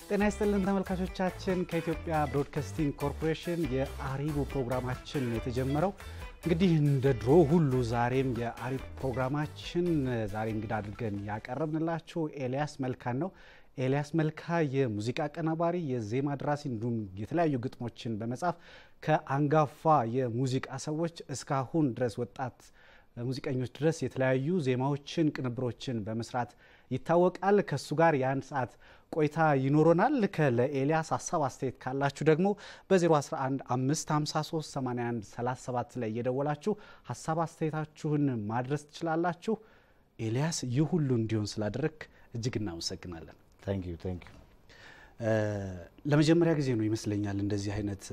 ጤና ይስጥልን ተመልካቾቻችን ከኢትዮጵያ ብሮድካስቲንግ ኮርፖሬሽን የአሪቡ ፕሮግራማችን የተጀመረው እንግዲህ እንደ ድሮ ሁሉ ዛሬም የአሪቡ ፕሮግራማችን ዛሬ እንግዳ አድርገን ያቀርብንላችሁ ኤልያስ መልካን ነው። ኤልያስ መልካ የሙዚቃ አቀናባሪ የዜማ ደራሲ እንዲሁም የተለያዩ ግጥሞችን በመጻፍ ከአንጋፋ የሙዚቃ ሰዎች እስካሁን ድረስ ወጣት ሙዚቀኞች ድረስ የተለያዩ ዜማዎችን ቅንብሮችን በመስራት ይታወቃል። ከሱ ጋር ያን ሰዓት ቆይታ ይኖረናል። ለኤልያስ ሐሳብ አስተያየት ካላችሁ ደግሞ በ011 553 81 37 ላይ እየደወላችሁ ሐሳብ አስተያየታችሁን ማድረስ ትችላላችሁ። ኤልያስ ይህ ሁሉ እንዲሆን ስላደረክ እጅግ እናመሰግናለን። ታንክ ዩ ለመጀመሪያ ጊዜ ነው ይመስለኛል እንደዚህ አይነት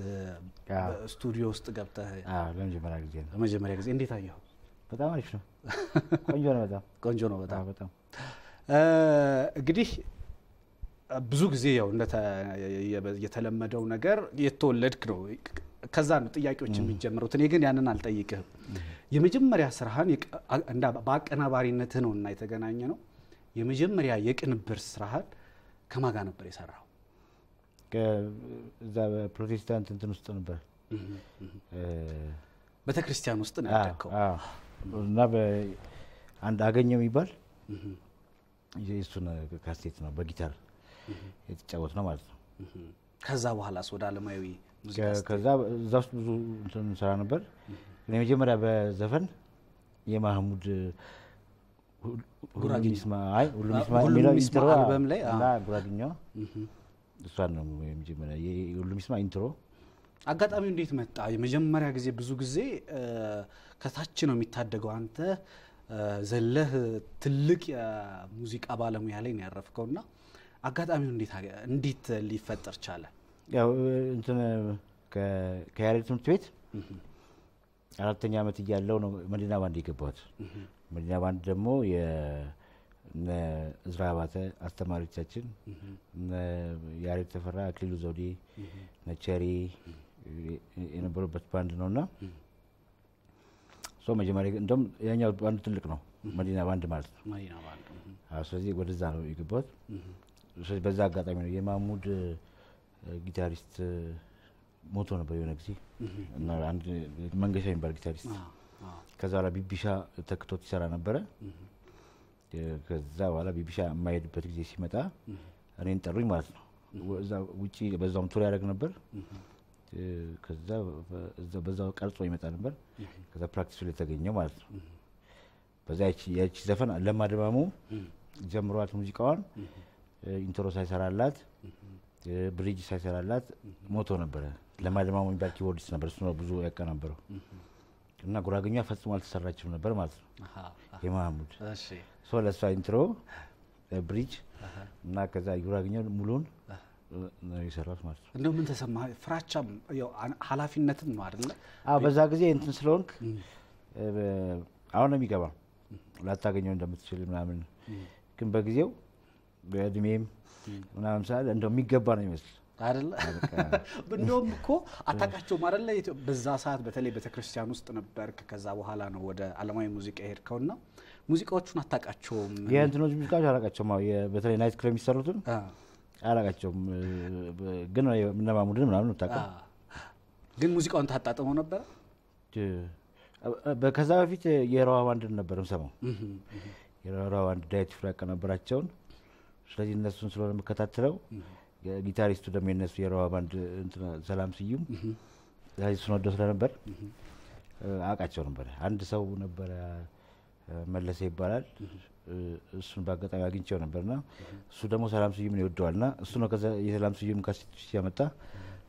ስቱዲዮ ውስጥ ገብተህ? ለመጀመሪያ ጊዜ እንዴት አየኸው? በጣም አሪፍ ነው። ቆንጆ ነው በጣም እንግዲህ ብዙ ጊዜ ያው የተለመደው ነገር የተወለድክ ነው ከዛ ነው ጥያቄዎች የሚጀምሩት። እኔ ግን ያንን አልጠይቅህም። የመጀመሪያ ስራህን በአቀናባሪነት ነውና የተገናኘ ነው። የመጀመሪያ የቅንብር ስራህን ከማን ጋር ነበር የሰራው? ከዛ ፕሮቴስታንት እንትን ውስጥ ነበር። ቤተክርስቲያን ውስጥ ነው ያደረከው? እና በአንድ አገኘው የሚባል የእሱን ካሴት ነው በጊታር የተጫወት ነው ማለት ነው። ከዛ በኋላስ ወደ ዓለማዊ ሙዚቃ ከዛ እዛ ውስጥ ብዙ እንትን ሰራ ነበር። እኔ መጀመሪያ በዘፈን የማህሙድ ሁሉም ይስማ የሚለው ኢንትሮ አልበም ላይ እና ጉራግኛው እሷን ነው የመጀመሪያ ሁሉም ይስማ ኢንትሮ። አጋጣሚው እንዴት መጣ? የመጀመሪያ ጊዜ ብዙ ጊዜ ከታች ነው የሚታደገው። አንተ ዘለህ ትልቅ የሙዚቃ ባለሙያ ላይ ነው ያረፍከውና አጋጣሚው እንዴት ሊፈጠር ቻለ? ያው እንትን ከያሬድ ትምህርት ቤት አራተኛ ዓመት እያለሁ ነው መዲና ባንድ የገባሁት። መዲና ባንድ ደግሞ እዝራ አባተ አስተማሪዎቻችን ያሬድ ተፈራ፣ አክሊሉ ዘውዴ፣ ነቸሪ የነበሩበት ባንድ ነውና መጀመሪያ እንደውም ያኛው ባንድ ትልቅ ነው መዲና ባንድ ማለት ነው። መዲና ባንድ ስለዚህ ወደዛ ነው የገባሁት። ስለዚህ በዛ አጋጣሚ ነው የማሙድ ጊታሪስት ሞቶ ነበር የሆነ ጊዜ እና አንድ መንገሻ የሚባል ጊታሪስት ከዛ በኋላ ቢቢሻ ተክቶት ይሰራ ነበረ። ከዛ በኋላ ቢቢሻ የማይሄድበት ጊዜ ሲመጣ እኔን ጠሩኝ ማለት ነው። እዛ ውጪ በዛውም ቱር ያደርግ ነበር። ከዛ በዛው ቀርጾ ይመጣ ነበር። ከዛ ፕራክቲስ ላይ ተገኘው ማለት ነው። በዛ ያቺ ዘፈን ለማድማሙ ጀምሯት ሙዚቃዋን ኢንትሮ ሳይሰራላት ብሪጅ ሳይሰራላት ሞቶ ነበር። ለማድማሙ የሚባል ኪቦርዲስት ነበር። እሱ ነው ብዙ ያቀናበረው እና ጉራግኛ ፈጽሞ አልተሰራችም ነበር ማለት ነው የማህሙድ። ለእሷ ኢንትሮ ብሪጅ እና ከዛ ጉራግኛው ሙሉን ነው የሰራሁት ማለት ነው። እንደው ምን ተሰማህ? ፍራቻም ያው ኃላፊነትም ነው አይደለ? በዛ ጊዜ እንትን ስለሆንክ አሁን ነው የሚገባ ላታገኘው እንደምትችል ምናምን፣ ግን በጊዜው በእድሜም ምናምን ሳለ እንደው የሚገባ ነው ይመስል አይደለ? እንደውም እኮ አታውቃቸውም አይደለ? በዛ ሰዓት በተለይ ቤተክርስቲያን ውስጥ ነበርክ። ከዛ በኋላ ነው ወደ ዓለማዊ ሙዚቃ ሄድከውና ሙዚቃዎቹን አታውቃቸውም? የእንትኖች ሙዚቃዎች አላውቃቸውም። በተለይ ናይት ክለብ የሚሰሩትን አላውቃቸውም፣ ግን እነማሙድን ምናምን ታውቃለህ። ግን ሙዚቃውን ታጣጥመው ነበር? ከዛ በፊት የሮዋ ባንድን ነበር የምሰማው። የሮዋ ባንድ ዳዊት ፍራ ያቀናበራቸውን። ስለዚህ እነሱን ስለሆነ የምከታተለው ጊታሪስቱ ደግሞ የነሱ የሮዋ ባንድ እንትና ሰላም ስዩም እሱን ወደው ስለነበር አውቃቸው ነበር። አንድ ሰው ነበር መለሰ ይባላል። እሱን በአጋጣሚ አግኝቼው ነበርና እሱ ደግሞ ሰላም ስዩምን ይወደዋልና እሱ ነው ከዛ የሰላም ስዩም ካሴት ሲያመጣ።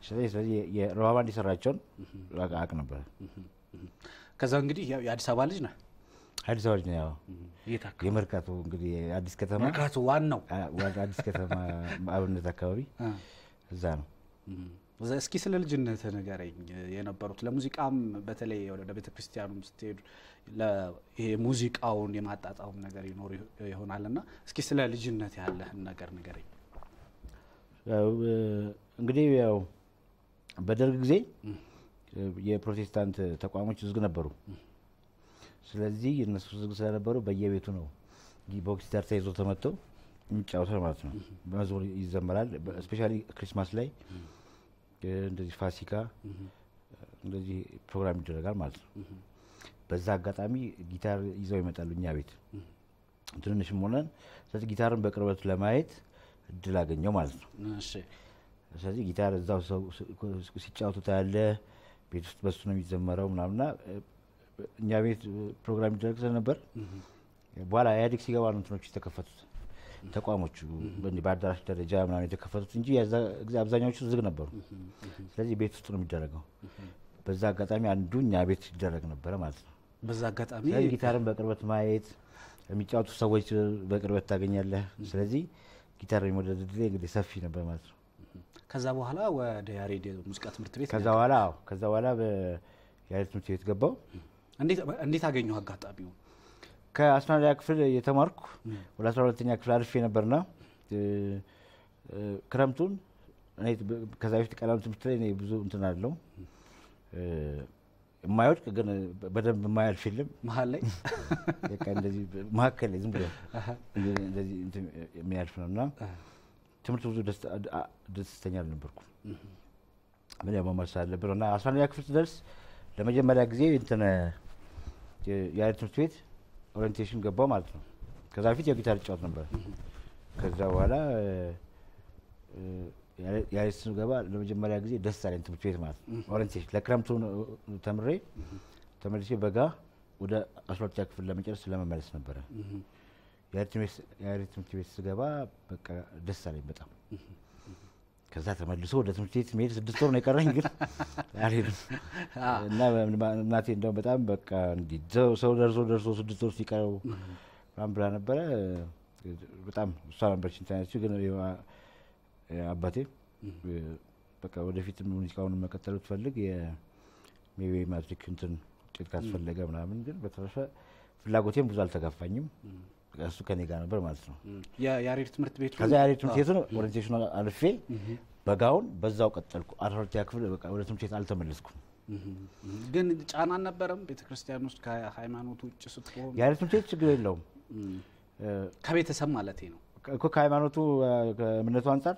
ስለዚህ የሮዋ ባንድ የሰራቸውን አውቅ ነበር። ከዛ እንግዲህ የአዲስ አበባ ልጅ ነህ? አዲስ አበባ ልጅ ነው። ያው የመርካቶ እንግዲህ አዲስ ከተማ መርካቶ ዋናው አዲስ ከተማ አብነት አካባቢ እዛ ነው። እስኪ ስለ ልጅነት ንገረኝ። የነበሩት ለሙዚቃም በተለይ ወደ ቤተክርስቲያኑም ስትሄዱ ይሄ ሙዚቃውን የማጣጣም ነገር ይኖር ይሆናልና እስኪ ስለ ልጅነት ያለህን ነገር ንገረኝ። እንግዲህ ያው በደርግ ጊዜ የፕሮቴስታንት ተቋሞች ዝግ ነበሩ። ስለዚህ እነሱ ዝግ ስለነበሩ በየቤቱ ነው ቦክስ ጊታር ተይዞ ተመተው የሚጫወተው ማለት ነው። በመዝሙር ይዘመራል። ስፔሻሊ ክሪስማስ ላይ እንደዚህ ፋሲካ እንደዚህ ፕሮግራም ይደረጋል ማለት ነው። በዛ አጋጣሚ ጊታር ይዘው ይመጣሉ እኛ ቤት ትንሽም ሆነን። ስለዚህ ጊታርን በቅርበት ለማየት እድል አገኘው ማለት ነው። እሺ ስለዚህ ጊታር እዛው ሰው ሲጫወቱ ታያለ። ቤት ውስጥ በሱ ነው የሚዘመረው ምናምንና እኛ ቤት ፕሮግራም ይደረግ ስለነበር በኋላ ኢህአዴግ ሲገባ ነው እንትኖች የተከፈቱት ተቋሞቹ በአዳራሽ ደረጃ ምናምን የተከፈቱት እንጂ አብዛኛዎቹ ዝግ ነበሩ። ስለዚህ ቤት ውስጥ ነው የሚደረገው። በዛ አጋጣሚ አንዱ እኛ ቤት ይደረግ ነበር ማለት ነው። በዛ አጋጣሚ ጊታርን በቅርበት ማየት የሚጫወቱ ሰዎች በቅርበት ታገኛለህ። ስለዚህ ጊታር የመውደድ ዕድሌ እንግዲህ ሰፊ ነበር ማለት ነው። ከዛ በኋላ ወደ ያሬድ ሙዚቃ ትምህርት ቤት ከዛ በኋላ በያሬድ ትምህርት ቤት ገባው። እንዴት አገኘው አጋጣሚው? ከ11ኛ ክፍል የተማርኩ ወደ 12ኛ ክፍል አልፌ ነበርና ክረምቱን እኔ ከዛ በፊት ቀለም ትምህርት ላይ እኔ ብዙ እንትን አለው የማይወድቅ ግን በደንብ የማያልፍ የለም መሀል ላይ በቃ እንደዚህ መሀከል ላይ ዝም ብሎ እንደዚህ የሚያልፍ ነውና ትምህርት ብዙ ደስተኛ አልነበርኩም። ምን ያማማር ሳለብርና 11ኛ ክፍል ድረስ ለመጀመሪያ ጊዜ እንትን ያሬድ ትምህርት ቤት ኦሪንቴሽን ገባው ማለት ነው። ከዛ በፊት የጊታር ጫወት ነበር። ከዛ በኋላ ያሬድ ስገባ ለመጀመሪያ ጊዜ ደስ አለኝ ትምህርት ቤት ማለት ነው። ኦሪንቴሽን ለክረምቱ ተመልሼ በጋ ወደ 12ኛ ክፍል ለመጨረስ ለመመለስ ነበር። ያሬድ ትምህርት ቤት ስገባ በቃ ደስ አለኝ በጣም። ከዛ ተመልሶ ወደ ትምህርት ቤት መሄድ 6 ወር ነው የቀረኝ ግን አልሄድም እና እናቴ እንደው በጣም በቃ እንዲህ ሰው ደርሶ 6 ወር ሲቀረው ምናምን ብላ ነበረ። በጣም እሷ ነበረች እንትን ግን አባቴ በቃ ወደፊት ሙዚቃውን መቀጠል ትፈልግ የሜቢ ማትሪክ እንትን ውጤት ካስፈለገ ምናምን ግን በተረፈ ፍላጎቴም ብዙ አልተጋፋኝም። እሱ ከኔ ጋር ነበር ማለት ነው። ያሬድ ትምህርት ቤቱ ከዛ ያሬድ ትምህርት ቤቱ ኦሪንቴሽን አልፌ በጋውን በዛው ቀጠልኩ። 12ኛ ክፍል በቃ ወደ ትምህርት ቤት አልተመለስኩም። ግን ጫና አልነበረም ቤተክርስቲያን ውስጥ ከሃይማኖት ውጭ ስትሆን? ያሬድ ትምህርት ቤት ችግር የለውም ከቤተሰብ ማለቴ ነው እኮ ከሃይማኖቱ ከእምነቱ አንፃር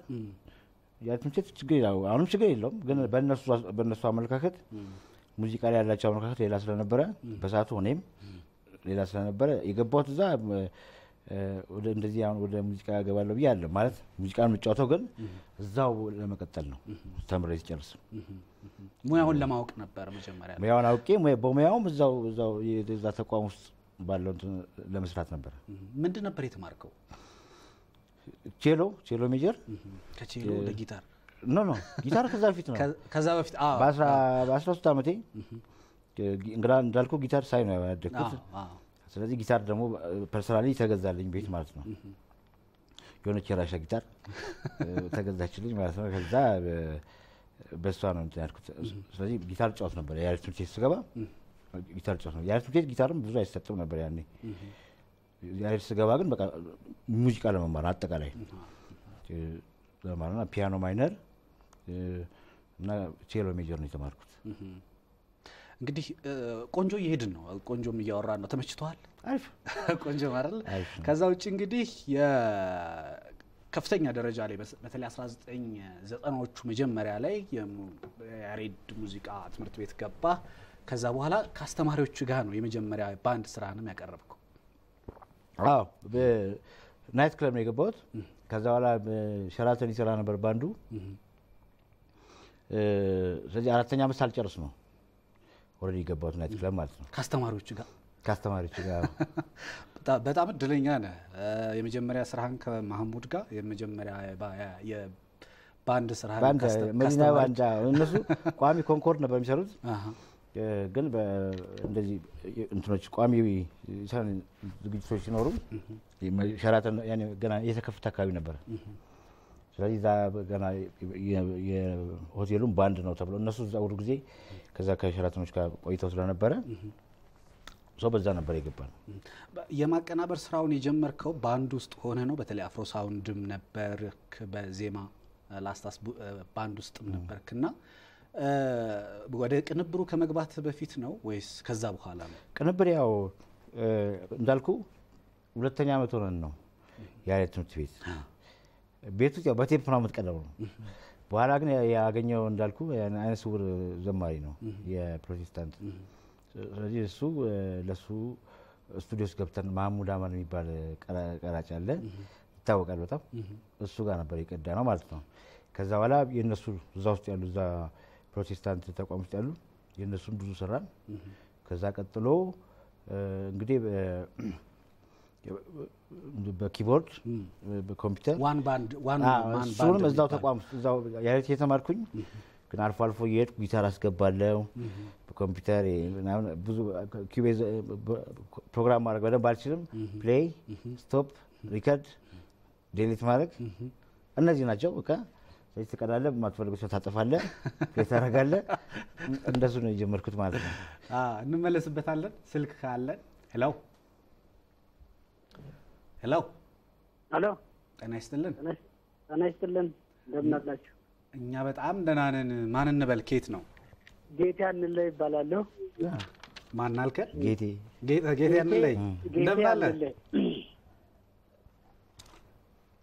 ያሬድ ትምህርት ቤት ችግር የለውም። አሁንም ችግር የለውም ግን በእነሱ አመለካከት ሙዚቃ ላይ ያላቸው አመለካከት ሌላ ስለነበረ በሰዓቱ እኔም ሌላ ስለነበረ የገባሁት እዛ ወደ እንደዚህ አሁን ወደ ሙዚቃ ገባለሁ ብዬ አይደለም ማለት ሙዚቃን የምጫወተው ግን እዛው ለመቀጠል ነው። ተምሬ ሲጨርስ ሙያውን ለማወቅ ነበር መጀመሪያ። ሙያውን አውቄ በሙያውም እዛው የዛ ተቋም ውስጥ ባለው ለመስራት ነበር። ምንድን ነበር የተማርከው? ቼሎ ሜጀር። ከቼሎ ለጊታር ኖ ጊታር ከዛ በፊት ነው። ከዛ በፊት በ13 ዓመቴ እንግዳ እንዳልኩ ጊታር ሳይ ነው ያደግኩት። ስለዚህ ጊታር ደግሞ ፐርሰናሊ ተገዛልኝ ቤት ማለት ነው። የሆነች የራሻ ጊታር ተገዛችልኝ ማለት ነው። ከዛ በሷ ነው እንትን ያልኩት። ስለዚህ ጊታር ጫወት ነበር ያሬድ ትምህርት ቤት ስገባ ጊታር ጫወት ነበር። ያሬድ ትምህርት ቤት ጊታርም ብዙ አይሰጥም ነበር ያኔ። ያሬድ ስገባ ግን በቃ ሙዚቃ ለመማር አጠቃላይ ለማለትና ፒያኖ ማይነር እና ቼሎ ሜጀር ነው የተማርኩት። እንግዲህ ቆንጆ እየሄድን ነው። ቆንጆም እያወራን ነው። ተመችቷል? አሪፍ ቆንጆ ማለት ከዛ ውጪ እንግዲህ የከፍተኛ ደረጃ ላይ በተለይ 1990ዎቹ መጀመሪያ ላይ የያሬድ ሙዚቃ ትምህርት ቤት ገባ። ከዛ በኋላ ከአስተማሪዎች ጋር ነው የመጀመሪያ ባንድ ስራንም ያቀረብከው? አዎ በናይት ክለብ ነው የገባሁት። ከዛ በኋላ ሸራተን ይሰራ ነበር ባንዱ። ስለዚህ 4ኛ ዓመት ሳልጨርስ ነው ኦሬዲ የገባሁት ናይት ክለብ ማለት ነው። ከአስተማሪዎች ጋር በጣም እድለኛ ነህ። የመጀመሪያ ስራህን ከማህሙድ ጋር የመጀመሪያ የባንድ ስራህን መዲና ባንዳ እነሱ ቋሚ ኮንኮርድ ነበር የሚሰሩት። ግን እንደዚህ እንትኖች ቋሚ ዝግጅቶች ሲኖሩ ሸራተን ያኔ ገና የተከፈተ አካባቢ ነበር። ስለዚህ ዛ ገና የሆቴሉም ባንድ ነው ተብሎ እነሱ እዛ ሁሉ ጊዜ ከዛ ከሸራተኖች ጋር ቆይተው ስለነበረ ሰው በዛ ነበር የገባን። የማቀናበር ስራውን የጀመርከው ባንድ ውስጥ ሆነ ነው? በተለይ አፍሮ ሳውንድም ነበር በዜማ ላስታስ ባንድ ውስጥም ነበርክና ወደ ቅንብሩ ከመግባት በፊት ነው ወይስ ከዛ በኋላ ነው? ቅንብር ያው እንዳልኩ 2ኛ ዓመት ሆነን ነው ያሬድ ትምህርት ቤት ቤቱ ያው በቴፕ ነው የምትቀዳው ነው። በኋላ ግን ያገኘው እንዳልኩ አይነ ስውር ዘማሪ ነው የፕሮቴስታንት። ስለዚህ እሱ ለሱ ስቱዲዮስ ገብተን ማሙድ አማን የሚባል ቀራጭ አለ ይታወቃል በጣም እሱ ጋር ነበር የቀዳ ነው ማለት ነው። ከዛ በኋላ የነሱ እዛ ውስጥ ያሉ እዛ ፕሮቴስታንት ተቋም ውስጥ ያሉ የነሱን ብዙ ሰራን። ከዛ ቀጥሎ እንግዲህ በኪቦርድ በኮምፒውተር ዋን ባንድ እሱንም እዛው ተቋም እዛው ያሬት የተማርኩኝ ግን አልፎ አልፎ እየሄድኩ ጊታር አስገባለሁ በኮምፒውተር ብዙ ኪቤዝ ፕሮግራም ማድረግ በደንብ አልችልም። ፕሌይ ስቶፕ ሪከርድ ዲሊት ማድረግ እነዚህ ናቸው። በቃ ስለዚህ ትቀዳለህ ማትፈልገው ሰው ታጠፋለህ ፕሌይ ታደርጋለህ። እንደሱ ነው የጀመርኩት ማለት ነው። እንመለስበታለን። ስልክ ካለን ሄሎ ሄሎ ሄሎ ጤና ይስጥልን። ጤና ይስጥልን። እንደምን አላችሁ? እኛ በጣም ደህና ነን። ማን እንበል? ኬት ነው? ጌታ አንለይ ይባላለሁ። ማን አልከ? ጌታ አንለይ። እንደምን አለ?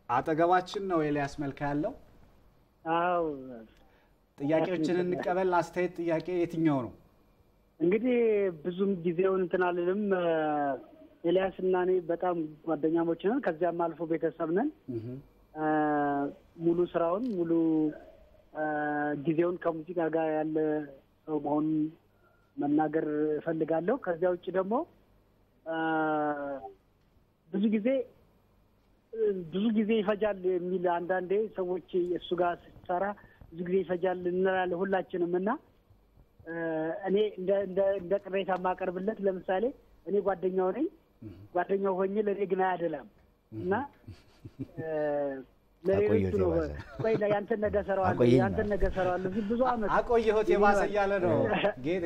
አጠገባችን ነው ኤልያስ መልካ ያለው። አዎ ጥያቄዎችን እንቀበል። አስተያየት ጥያቄ የትኛው ነው? እንግዲህ ብዙም ጊዜውን እንትን አልልም። ኤልያስ እና እኔ በጣም ጓደኛሞች ነን። ከዚያም አልፎ ቤተሰብ ነን። ሙሉ ስራውን ሙሉ ጊዜውን ከሙዚቃ ጋር ያለ ሰው መሆኑን መናገር እፈልጋለሁ። ከዚያ ውጭ ደግሞ ብዙ ጊዜ ይፈጃል የሚል አንዳንዴ ሰዎች እሱ ጋር ሲሰራ ብዙ ጊዜ ይፈጃል እንላለን ሁላችንም እና እኔ እንደ ቅሬታ ማቀርብለት ለምሳሌ እኔ ጓደኛው ነኝ። ጓደኛው ሆኜ ለኔ ግን አይደለም እና ለሌሎቹ ነው ወይ ያንተን ነገ ሰራዋለሁ ብዙ አመት አቆየሁት የባሰ እያለ ነው ጌቴ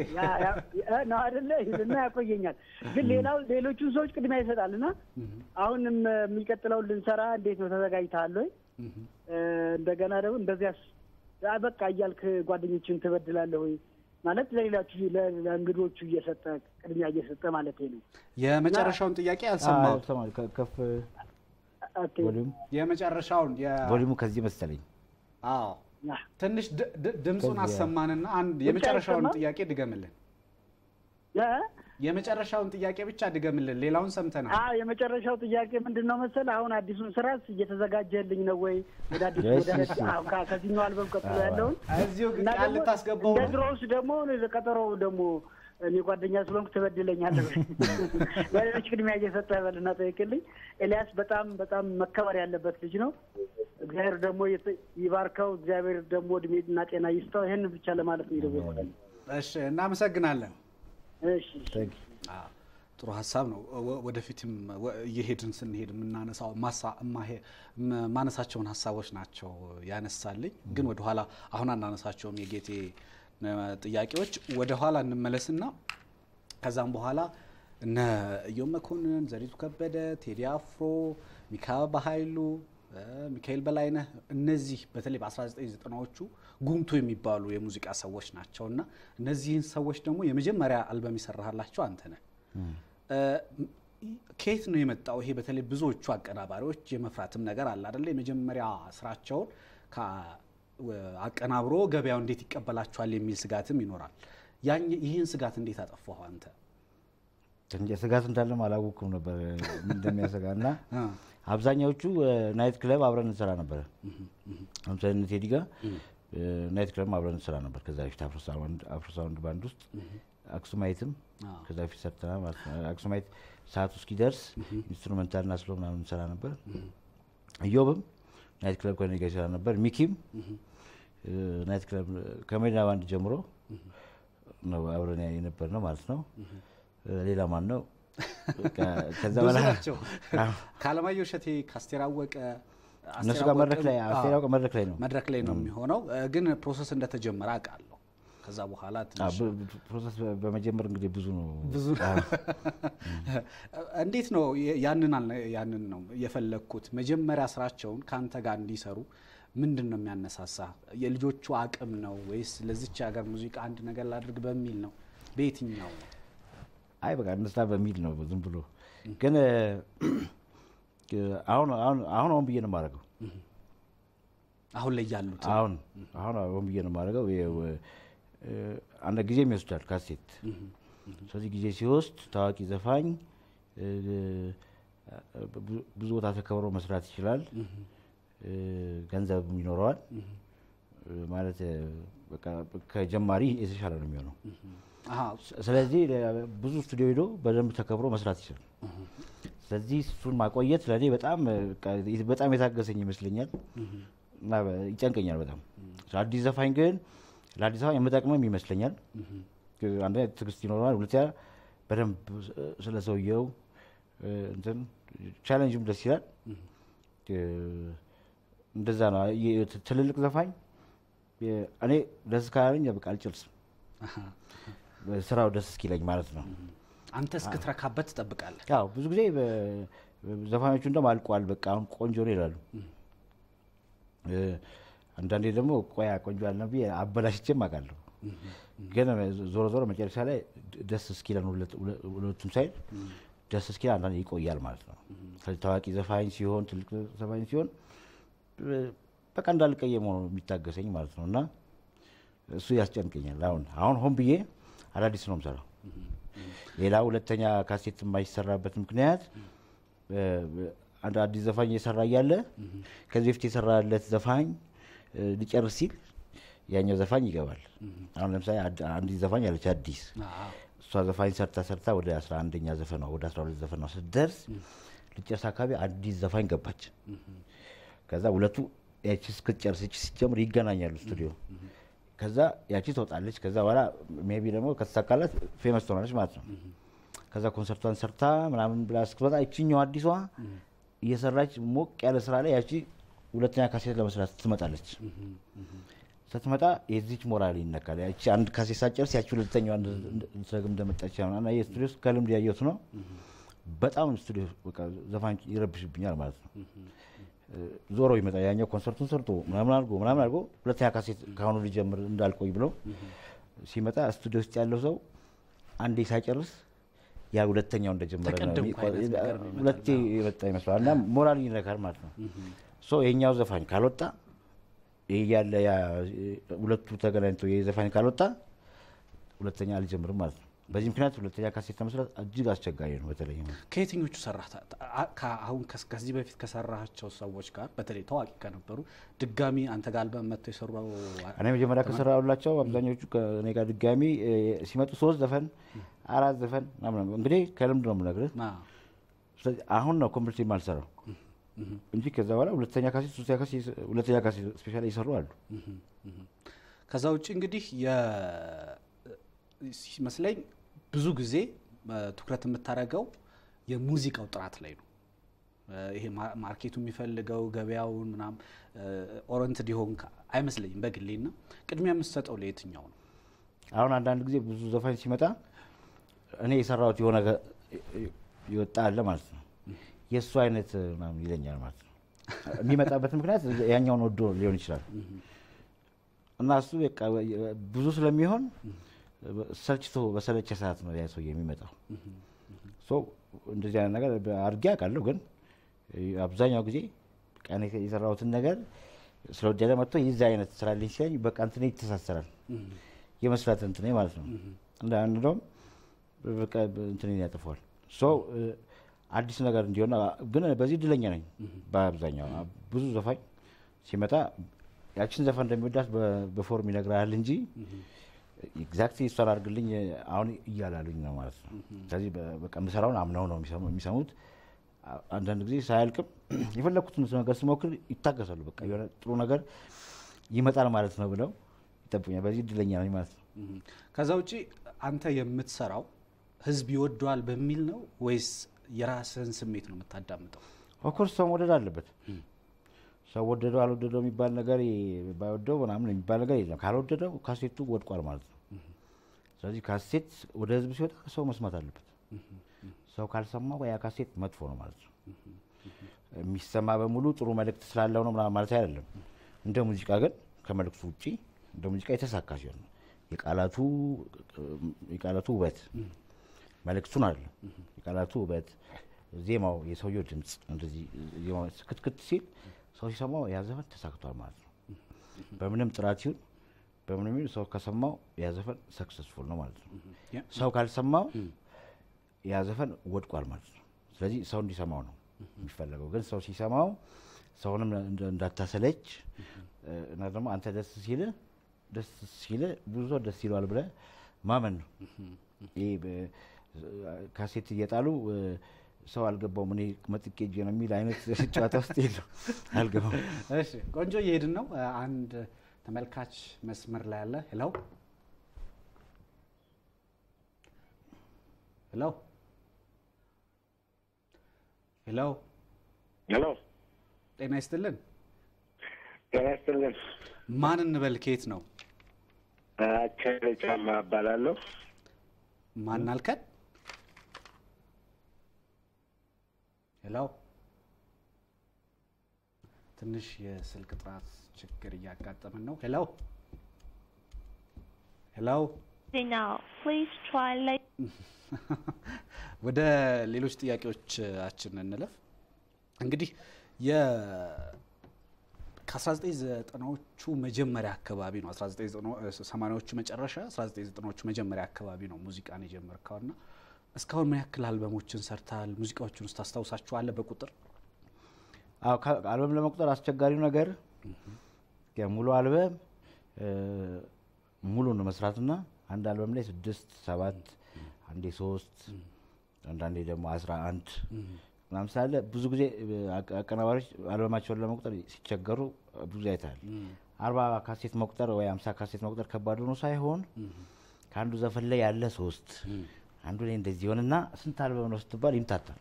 ነው አይደለ? እና ያቆየኛል ግን ሌሎቹን ሰዎች ቅድሚያ ይሰጣልና አሁንም የሚቀጥለው ልንሰራ እንዴት ነው ተዘጋጅተሃል ወይ? እንደገና ደግሞ እንደዚያስ በቃ እያልክ ጓደኞችን ትበድላለህ ወይ ማለት ለእንግዶቹ እየሰጠ ቅድሚያ እየሰጠ ማለት ነው። የመጨረሻውን ጥያቄ አልሰማሁም። ከፍ ቮሊዩም የመጨረሻውን ቮሊዩሙ ከዚህ መሰለኝ። አዎ ትንሽ ድምጹን አሰማንና አንድ የመጨረሻውን ጥያቄ ድገምልን። የመጨረሻውን ጥያቄ ብቻ ድገምልን። ሌላውን ሰምተናል። የመጨረሻው ጥያቄ ምንድነው መሰለ? አሁን አዲሱን ስራስ እየተዘጋጀልኝ ነው ወይ? ወደ ከዚህኛው አልበም ቀጥሎ ያለውን እዚሁ ቃል ልታስገባው ነው? ለድሮውስ ደግሞ ለቀጠሮው ደግሞ እኔ ጓደኛ ስለሆንኩ ትበድለኛለህ። ለሌሎች ቅድሚያ እየሰጠህ በልና ጠይቅልኝ። ኤልያስ በጣም መከበር ያለበት ልጅ ነው። እግዚአብሔር ደግሞ ይባርከው። እግዚአብሔር ደግሞ እድሜና ጤና ይስጠው። ይሄን ብቻ ለማለት ነው ይደውልልኝ። እሺ እናመሰግናለን። እሺ ጥሩ ሐሳብ ነው። ወደፊትም እየሄድን ስንሄድ የምናነሳው ማነሳቸውን ሐሳቦች ናቸው ያነሳልኝ። ግን ወደ ኋላ አሁን አናነሳቸውም የጌቴ ጥያቄዎች። ወደ ኋላ እንመለስና ከዛም በኋላ እነ እዮም መኮንን፣ ዘሪቱ ከበደ፣ ቴዲ አፍሮ፣ ሚካኤል በኃይሉ፣ ሚካኤል በላይነህ እነዚህ በተለይ በ1990ዎቹ ጉምቱ የሚባሉ የሙዚቃ ሰዎች ናቸውና እነዚህን ሰዎች ደግሞ የመጀመሪያ አልበም ይሰራሃላችሁ አንተ ነህ። ከየት ነው የመጣው ይሄ? በተለይ ብዙዎቹ አቀናባሪዎች የመፍራትም ነገር አለ አይደል? የመጀመሪያ ስራቸውን አቀናብሮ ገበያው እንዴት ይቀበላቸዋል የሚል ስጋትም ይኖራል። ይህን ስጋት እንዴት አጠፋው አንተ? ስጋት እንዳለም አላወኩም ነበር እንደሚያሰጋና አብዛኛዎቹ ናይት ክለብ አብረን እንሰራ ነበር። አምሳሌ ቴዲ ጋር ናይት ክለብ አብረን እንሰራ ነበር። ከዛ በፊት አፍሮ ሳውንድ ባንድ ውስጥ አክሱማይትም ከዛ በፊት ሰርተናል ማለት ነው። አክሱማይት ሰዓቱ እስኪደርስ ኢንስትሩሜንታልና ስሎ ምናምን እንሰራ ነበር። እዮብም ናይት ክለብ ከኔ ጋር ይሰራ ነበር። ሚኪም ናይት ክለብ ከሜዳ ባንድ ጀምሮ ነው አብረን የነበር ነው ማለት ነው። ሌላ ማን ነው? ከዛ በኋላ ካለማየሁ እሸቴ፣ ካስቴር አወቀ እነሱ ጋር መድረክ ላይ ነው የሚሆነው። ግን ፕሮሰስ እንደተጀመረ አውቃለሁ። ከዛ በኋላ ትንሽ ፕሮሰስ በመጀመር እንግዲህ ብዙ ነው። እንዴት ነው ያንን ነው የፈለኩት። መጀመሪያ ስራቸውን ካንተ ጋር እንዲሰሩ ምንድነው የሚያነሳሳ? የልጆቹ አቅም ነው ወይስ ለዚች ሀገር ሙዚቃ አንድ ነገር ላድርግ በሚል ነው? በየትኛው ነው? አይ በቃ እንስራ በሚል ነው ዝም ብሎ። ግን አሁን ብዬ ነው የማደርገው። አሁን ላይ ያሉት አሁን ብዬ ነው የማደርገው። አንድ ጊዜም ይወስዳል ካሴት። ስለዚህ ጊዜ ሲወስድ ታዋቂ ዘፋኝ ብዙ ቦታ ተከብሮ መስራት ይችላል፣ ገንዘብ ይኖረዋል ማለት በቃ ከጀማሪ የተሻለ ነው የሚሆነው። ስለዚህ ብዙ ስቱዲዮ ሄዶ በደንብ ተከብሮ መስራት ይችላል። ስለዚህ እሱን ማቆየት ለኔ በጣም የታገሰኝ ይመስለኛል እና ይጨንቀኛል በጣም። አዲስ ዘፋኝ ግን ለአዲስ ዘፋኝ የምጠቅመም ይመስለኛል። አንደኛ ትዕግስት ይኖረዋል፣ ሁለተኛ በደንብ ስለሰውየው እንትን ቻሌንጅም ደስ ይላል። እንደዛ ነው። ትልልቅ ዘፋኝ እኔ ደስ ካለኝ በቃ አልጨርስም፣ ስራው ደስ እስኪለኝ ማለት ነው። አንተ እስክትረካበት ትጠብቃለህ? ያው ብዙ ጊዜ ዘፋኞቹ እንደውም አልቋል በቃ አሁን ቆንጆ ነው ይላሉ። አንዳንዴ ደግሞ ቆንጆ አልነብዬ አበላሽቼም አውቃለሁ። ግን ዞሮ መጨረሻ ላይ ደስ እስኪለን ሁለቱም ሳይድ ደስ እስኪል አንዳንዴ ይቆያል ማለት ነው። ስለዚህ ታዋቂ ዘፋኝ ሲሆን ትልቅ ዘፋኝ ሲሆን በቃ እንዳልቀየም ሆኖ የሚታገሰኝ ማለት ነው እና እሱ ያስጨንቀኛል። አሁን ሆን ብዬ አዳዲስ ነው የምሰራው። ሌላ ሁለተኛ ካሴት የማይሰራበት ምክንያት አንድ አዲስ ዘፋኝ እየሰራ እያለ ከዚህ በፊት የሰራለት ዘፋኝ ሊጨርስ ሲል ያኛው ዘፋኝ ይገባል። አሁን ለምሳሌ አንዲት ዘፋኝ አለች አዲስ፣ እሷ ዘፋኝ ሰርታ ወደ 11ኛ ዘፈን ነው ወደ 12 ዘፈን ነው ስትደርስ ልጨርስ አካባቢ አዲስ ዘፋኝ ገባች። ከዛ ሁለቱ ያቺ እስክትጨርስ ሲጀምር ይገናኛሉ ስቱዲዮ። ከዛ ያቺ ትወጣለች። ከዛ በኋላ ሜቢ ደግሞ ከተሳካላት ፌመስ ትሆናለች ማለት ነው። ከዛ ኮንሰርቷን ሰርታ ምናምን ብላ እስክትወጣ እቺኛው አዲሷ እየሰራች ሞቅ ያለ ስራ ላይ ያቺ ሁለተኛ ካሴት ለመስራት ትመጣለች። ስትመጣ የዚች ሞራል ይነካል። ያቺ አንድ ካሴት ሳጨርስ ያቺ ሁለተኛዋ እንደተረግም እንደመጣች ያውና የስቱዲዮ ከልምድ ያየሁት ነው። በጣም ስቱዲዮ በቃ ዘፋኝ ይረብሽብኛል ማለት ነው። ዞሮ ይመጣ ያኛው ኮንሰርቱን ሰርቶ ምናምን አድርጎ ሁለተኛ ካሴት ካሁኑ ሊጀምር እንዳልቆይ ብሎ ሲመጣ ስቱዲዮ ውስጥ ያለው ሰው አንዴ ሳይጨርስ ያ ሁለተኛው እንደጀመረ ነው ሁለቴ የመጣ ይመስላል እና ሞራል ይነካል ማለት ነው። የኛው ዘፋኝ ካልወጣ ያለ ያ ሁለቱ ተገናኝቶ የዘፋኝ ካልወጣ ሁለተኛ አልጀምርም ማለት ነው። በዚህ ምክንያት ሁለተኛ ካሴት ለመስራት እጅግ አስቸጋሪ ነው። በተለይ ከየትኞቹ ሰራህ? አሁን ከዚህ በፊት ከሰራሃቸው ሰዎች ጋር በተለይ ታዋቂ ከነበሩ ድጋሚ አንተ ጋር አልበም መጥተው የሰራው? እኔ መጀመሪያ ከሰራሁላቸው አብዛኞቹ ከኔ ጋር ድጋሚ ሲመጡ 3 ዘፈን 4 ዘፈን ምናምን እንግዲህ ከልምድ ነው የምነግርህ። ስለዚህ አሁን ነው ኮምፕሊት የማልሰራው እንጂ ከዛ በኋላ ሁለተኛ ካሴት ስፔሻሊ ይሰሩ አሉ። ከዛ ውጪ እንግዲህ ሲመስለኝ ብዙ ጊዜ ትኩረት የምታረገው የሙዚቃው ጥራት ላይ ነው። ይሄ ማርኬቱ የሚፈልገው ገበያውን ምናምን ኦሪየንትድ ይሆን አይመስለኝም በግሌና ቅድሚያ የምትሰጠው ለየትኛው ነው? አሁን አንዳንድ ጊዜ ብዙ ዘፋኝ ሲመጣ እኔ የሰራሁት የሆነ ይወጣ አለ ማለት ነው የሱ አይነት ምናምን ይለኛል ማለት ነው። የሚመጣበት ምክንያት ያኛውን ወዶ ሊሆን ይችላል እና እሱ በቃ ብዙ ስለሚሆን ሰልችቶ በሰለቸ ሰዓት ነው ያ ሰው የሚመጣው። እንደዚህ አይነት ነገር አድርጌ አውቃለሁ። ግን አብዛኛው ጊዜ ቀን የሰራሁትን ነገር ስለወደደ መጥቶ የዚህ አይነት ስራ ልኝ ሲለኝ በቃ እንትኔ ይተሳሰራል የመስራት እንትኔ ማለት ነው። እንደውም በቃ እንትኔ ያጠፋዋል። አዲስ ነገር እንዲሆን ግን በዚህ እድለኛ ነኝ። በአብዛኛው ብዙ ዘፋኝ ሲመጣ ያችን ዘፈን እንደሚወዳት በፎርም ይነግራል እንጂ ኤግዛክትሊ እሷን አድርግልኝ አሁን እያላሉኝ ነው ማለት ነው። ስለዚህ በቃ ምሰራውን አምነው ነው የሚሰሙት። አንዳንድ ጊዜ ሳያልቅም የፈለኩትን ነገር ስሞክር ይታገሳሉ። በቃ የሆነ ጥሩ ነገር ይመጣል ማለት ነው ብለው ይጠብቁኛል። በዚህ እድለኛ ነኝ ማለት ነው። ከዛ ውጪ አንተ የምትሰራው ህዝብ ይወደዋል በሚል ነው ወይስ የራስህን ስሜት ነው የምታዳምጠው? ኦፍኮርስ ሰው መውደድ አለበት። ሰው ወደደው አልወደደው የሚባል ነገር ባይወደው ምናምን የሚባል ነገር የለም። ካልወደደው ካሴቱ ወድቋል ማለት ነው። ስለዚህ ካሴት ወደ ህዝብ ሲወጣ ሰው መስማት አለበት። ሰው ካልሰማው ያ ካሴት መጥፎ ነው ማለት ነው። የሚሰማ በሙሉ ጥሩ መልእክት ስላለው ነው ማለት አይደለም። እንደ ሙዚቃ ግን ከመልእክቱ ውጪ እንደ ሙዚቃ የተሳካ ሲሆን ነው የቃላቱ ውበት መልእክቱን አይደለም። የቃላቱ ውበት ዜማው የሰውየው ድምጽ እንደዚህ ዜማው ክትክት ሲል ሰው ሲሰማው ያዘፈን ተሳክቷል ማለት ነው። በምንም ጥራት ይሁን በምንም ሰው ከሰማው ያዘፈን ሰክሰስፉል ነው ማለት ነው። ሰው ካልሰማው ያዘፈን ወድቋል ማለት ነው። ስለዚህ ሰው እንዲሰማው ነው የሚፈልገው። ግን ሰው ሲሰማው ሰውንም እንዳታሰለች እና ደግሞ አንተ ደስ ሲል ብዙ ደስ ይላል ብለህ ማመን ነው። ይሄ ካሴት እየጣሉ ሰው አልገባውም እኔ መጥቄ እጄ ነው የሚል አይነት ጨዋታ ውስጥ የለው አልገባም። እሺ ቆንጆ እየሄድን ነው። አንድ ተመልካች መስመር ላይ አለ። ሄሎ ሄሎ ሄሎ ሄሎ ጤና ይስጥልን። ጤና ይስጥልን። ማን እንበል? ከየት ነው? አቸሬ ጫማ እባላለሁ። ማን አልከን? ሄሎ ትንሽ የስልክ ጥራት ችግር እያጋጠመን ነው። ሄሎ ሄሎ Now, please try later. ወደ ሌሎች ጥያቄዎቻችን እንለፍ። እንግዲህ ከ1990ዎቹ መጀመሪያ አካባቢ ነው 1980ዎቹ መጨረሻ 1990ዎቹ መጀመሪያ አካባቢ ነው ሙዚቃን የጀመርከውና እስካሁን ምን ያክል አልበሞችን ሰርታል? ሙዚቃዎችን ውስጥ ታስታውሳቸዋለህ በቁጥር? አልበም ለመቁጠር አስቸጋሪው ነገር ሙሉ አልበም ሙሉ ነው መስራትና አንድ አልበም ላይ 6 7 አንዴ 3 አንዳንዴ ደግሞ 11 ምናምን ሳለ ብዙ ጊዜ አቀናባሪዎች አልበማቸውን ለመቁጠር ሲቸገሩ ብዙ አይታል። 40 ካሴት መቁጠር ወይ 50 ካሴት መቁጠር ከባድ ነው ሳይሆን ከአንዱ ዘፈን ላይ ያለ 3 አንዱ ላይ እንደዚህ ሆነና ስንት አልበም ነው ስትባል ይምታታል።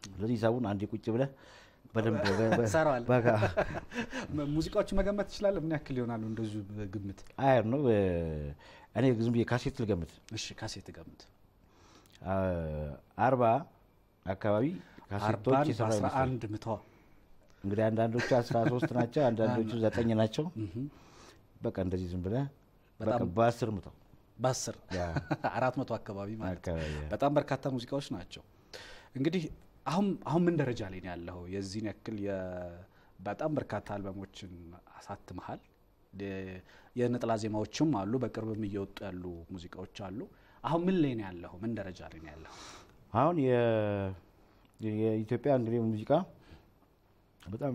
ስለዚህ ሂሳቡን አንዴ ቁጭ ብለህ በደንብ ሰራዋል። ሙዚቃዎቹ መገመት ይችላል ምን ያክል ይሆናሉ እንደዚህ በግምት? አይ ነው እኔ ዝም ብዬ ካሴት ልገምት። እሺ ካሴት ገምት። 40 አካባቢ ካሴቶች 11 ምታው እንግዲህ አንዳንዶቹ 13 ናቸው አንዳንዶቹ 9 ናቸው። በቃ እንደዚህ ዝም ብለህ በቃ በ10 ምታው በ10 400 አካባቢ ማለት በጣም በርካታ ሙዚቃዎች ናቸው። እንግዲህ አሁን ምን ደረጃ ላይ ነው ያለው? የዚህን ያክል በጣም በርካታ አልበሞችን አሳትመሃል። የነጠላ ዜማዎችም አሉ በቅርብም እየወጡ ያሉ ሙዚቃዎች አሉ። አሁን ምን ላይ ነው ያለው? ምን ደረጃ ላይ ነው ያለው? አሁን የኢትዮጵያ እንግዲህ ሙዚቃ በጣም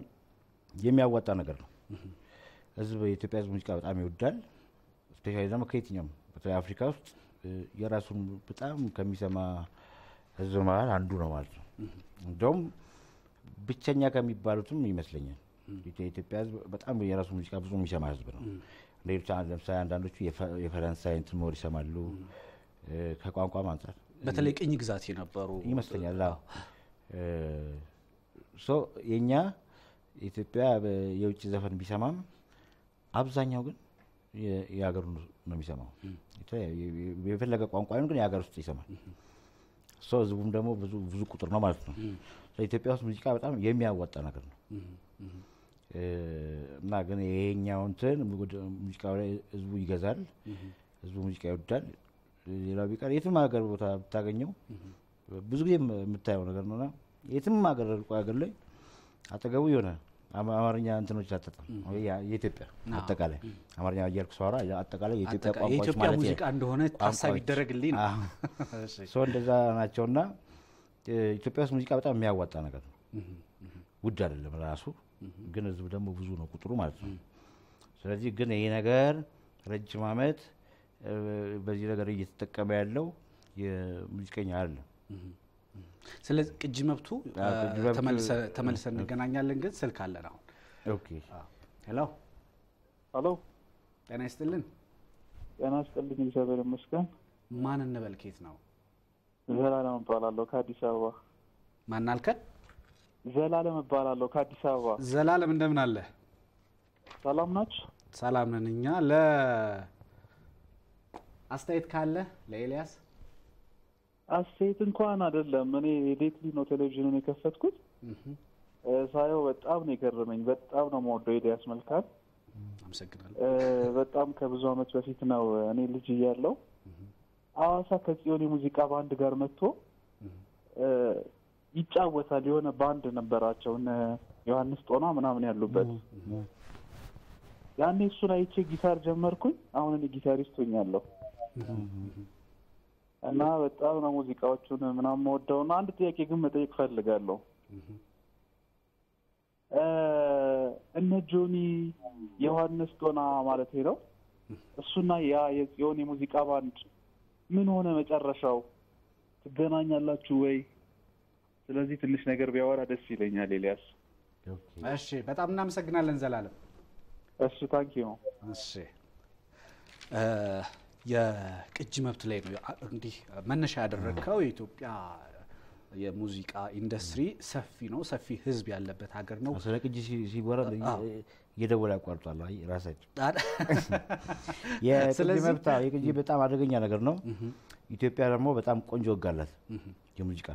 የሚያዋጣ ነገር ነው። ህዝብ የኢትዮጵያ ህዝብ ሙዚቃ በጣም ይወዳል። ስፔሻሊ ደግሞ ከየትኛውም በተለይ አፍሪካ ውስጥ የራሱን በጣም ከሚሰማ ህዝብ ማለት አንዱ ነው ማለት ነው። እንደውም ብቸኛ ከሚባሉትም ይመስለኛል። የኢትዮጵያ ህዝብ በጣም የራሱ ሙዚቃ ብዙ የሚሰማ ህዝብ ነው። ሌሎች ለምሳሌ አንዳንዶቹ የፈረንሳይ እንትን ሞር ይሰማሉ ከቋንቋም አንፃር በተለይ ቅኝ ግዛት የነበሩ ይመስለኛል። የኛ ኢትዮጵያ የውጭ ዘፈን ቢሰማም አብዛኛው ግን የሀገሩ ነው የሚሰማው። የፈለገ ቋንቋ ግን የሀገር ውስጥ ይሰማል። ህዝቡም ደግሞ ብዙ ቁጥር ነው ማለት ነው። ኢትዮጵያ ውስጥ ሙዚቃ በጣም የሚያዋጣ ነገር ነው እና ግን ይሄኛው እንትን ሙዚቃው ላይ ህዝቡ ይገዛል፣ ህዝቡ ሙዚቃ ይወዳል። ሌላው ቢቀር የትም ሀገር ቦታ ብታገኘው ብዙ ጊዜ የምታየው ነገር ነውና የትም ሀገር ላይ አጠገቡ የሆነ አማርኛ እንትኖች አጠጣም የኢትዮጵያ አጠቃላይ አማርኛ እያልኩ ሳወራ አጠቃላይ የኢትዮጵያ ቋንቋዎች ማለት ነው ሙዚቃ እንደሆነ ታሳቢ ይደረግልኝ ነው። እንደዛ ናቸውና ኢትዮጵያ ውስጥ ሙዚቃ በጣም የሚያዋጣ ነገር ነው። ውድ አይደለም ራሱ ግን ህዝብ ደግሞ ብዙ ነው ቁጥሩ ማለት ነው። ስለዚህ ግን ይሄ ነገር ረጅም ዓመት በዚህ ነገር እየተጠቀመ ያለው የሙዚቀኛ አይደለም። ስለዚህ ቅጂ መብቱ ተመልሰን እንገናኛለን። ግን ስልክ አለን አሁን። ኦኬ ሄሎ ሄሎ ጤና ይስጥልን። ጤና ይስጥልኝ። እግዚአብሔር ይመስገን። ማን እንበል? ከየት ነው? ዘላለም እባላለሁ ከአዲስ አበባ። ማን አልከን? ዘላለም እባላለሁ ከአዲስ አበባ። ዘላለም እንደምን አለ? ሰላም ናችሁ? ሰላም ነን እኛ። ለአስተያየት ካለ ለኤልያስ አስተያየት እንኳን አይደለም። እኔ ዴትሊ ነው ቴሌቪዥኑን የከፈትኩት። ሳየው በጣም ነው የገረመኝ። በጣም ነው የምወደው ኤልያስ መልካን። አመሰግናለሁ። በጣም ከብዙ አመት በፊት ነው እኔ ልጅ እያለሁ ሐዋሳ ከጽዮን የሙዚቃ ባንድ ጋር መጥቶ ይጫወታል የሆነ ባንድ ነበራቸው ዮሐንስ ጦና ምናምን ያሉበት ያኔ እሱን አይቼ ጊታር ጀመርኩኝ አሁን እኔ ጊታሪስት ሆኛለሁ እና በጣም ነው ሙዚቃዎቹን ምናምን ወደውና አንድ ጥያቄ ግን መጠየቅ ፈልጋለሁ እነ ጆኒ ዮሐንስ ጦና ማለት ነው እሱና ያ የጽዮን የሙዚቃ ባንድ ምን ሆነ መጨረሻው ትገናኛላችሁ ወይ ስለዚህ ትንሽ ነገር ቢያወራ ደስ ይለኛል ኤልያስ እሺ በጣም እናመሰግናለን ዘላለም እሺ ታንኪዩ እሺ የቅጂ መብት ላይ ነው እንዲህ መነሻ ያደረከው የኢትዮጵያ የሙዚቃ ኢንዱስትሪ ሰፊ ነው ሰፊ ህዝብ ያለበት ሀገር ነው ስለ ቅጂ ሲወራ የደወለ ያቋርጣል አይ ራሳቸው የቅጂ በጣም አደገኛ ነገር ነው ኢትዮጵያ ደግሞ በጣም ቆንጆ ወጋላት የሙዚቃ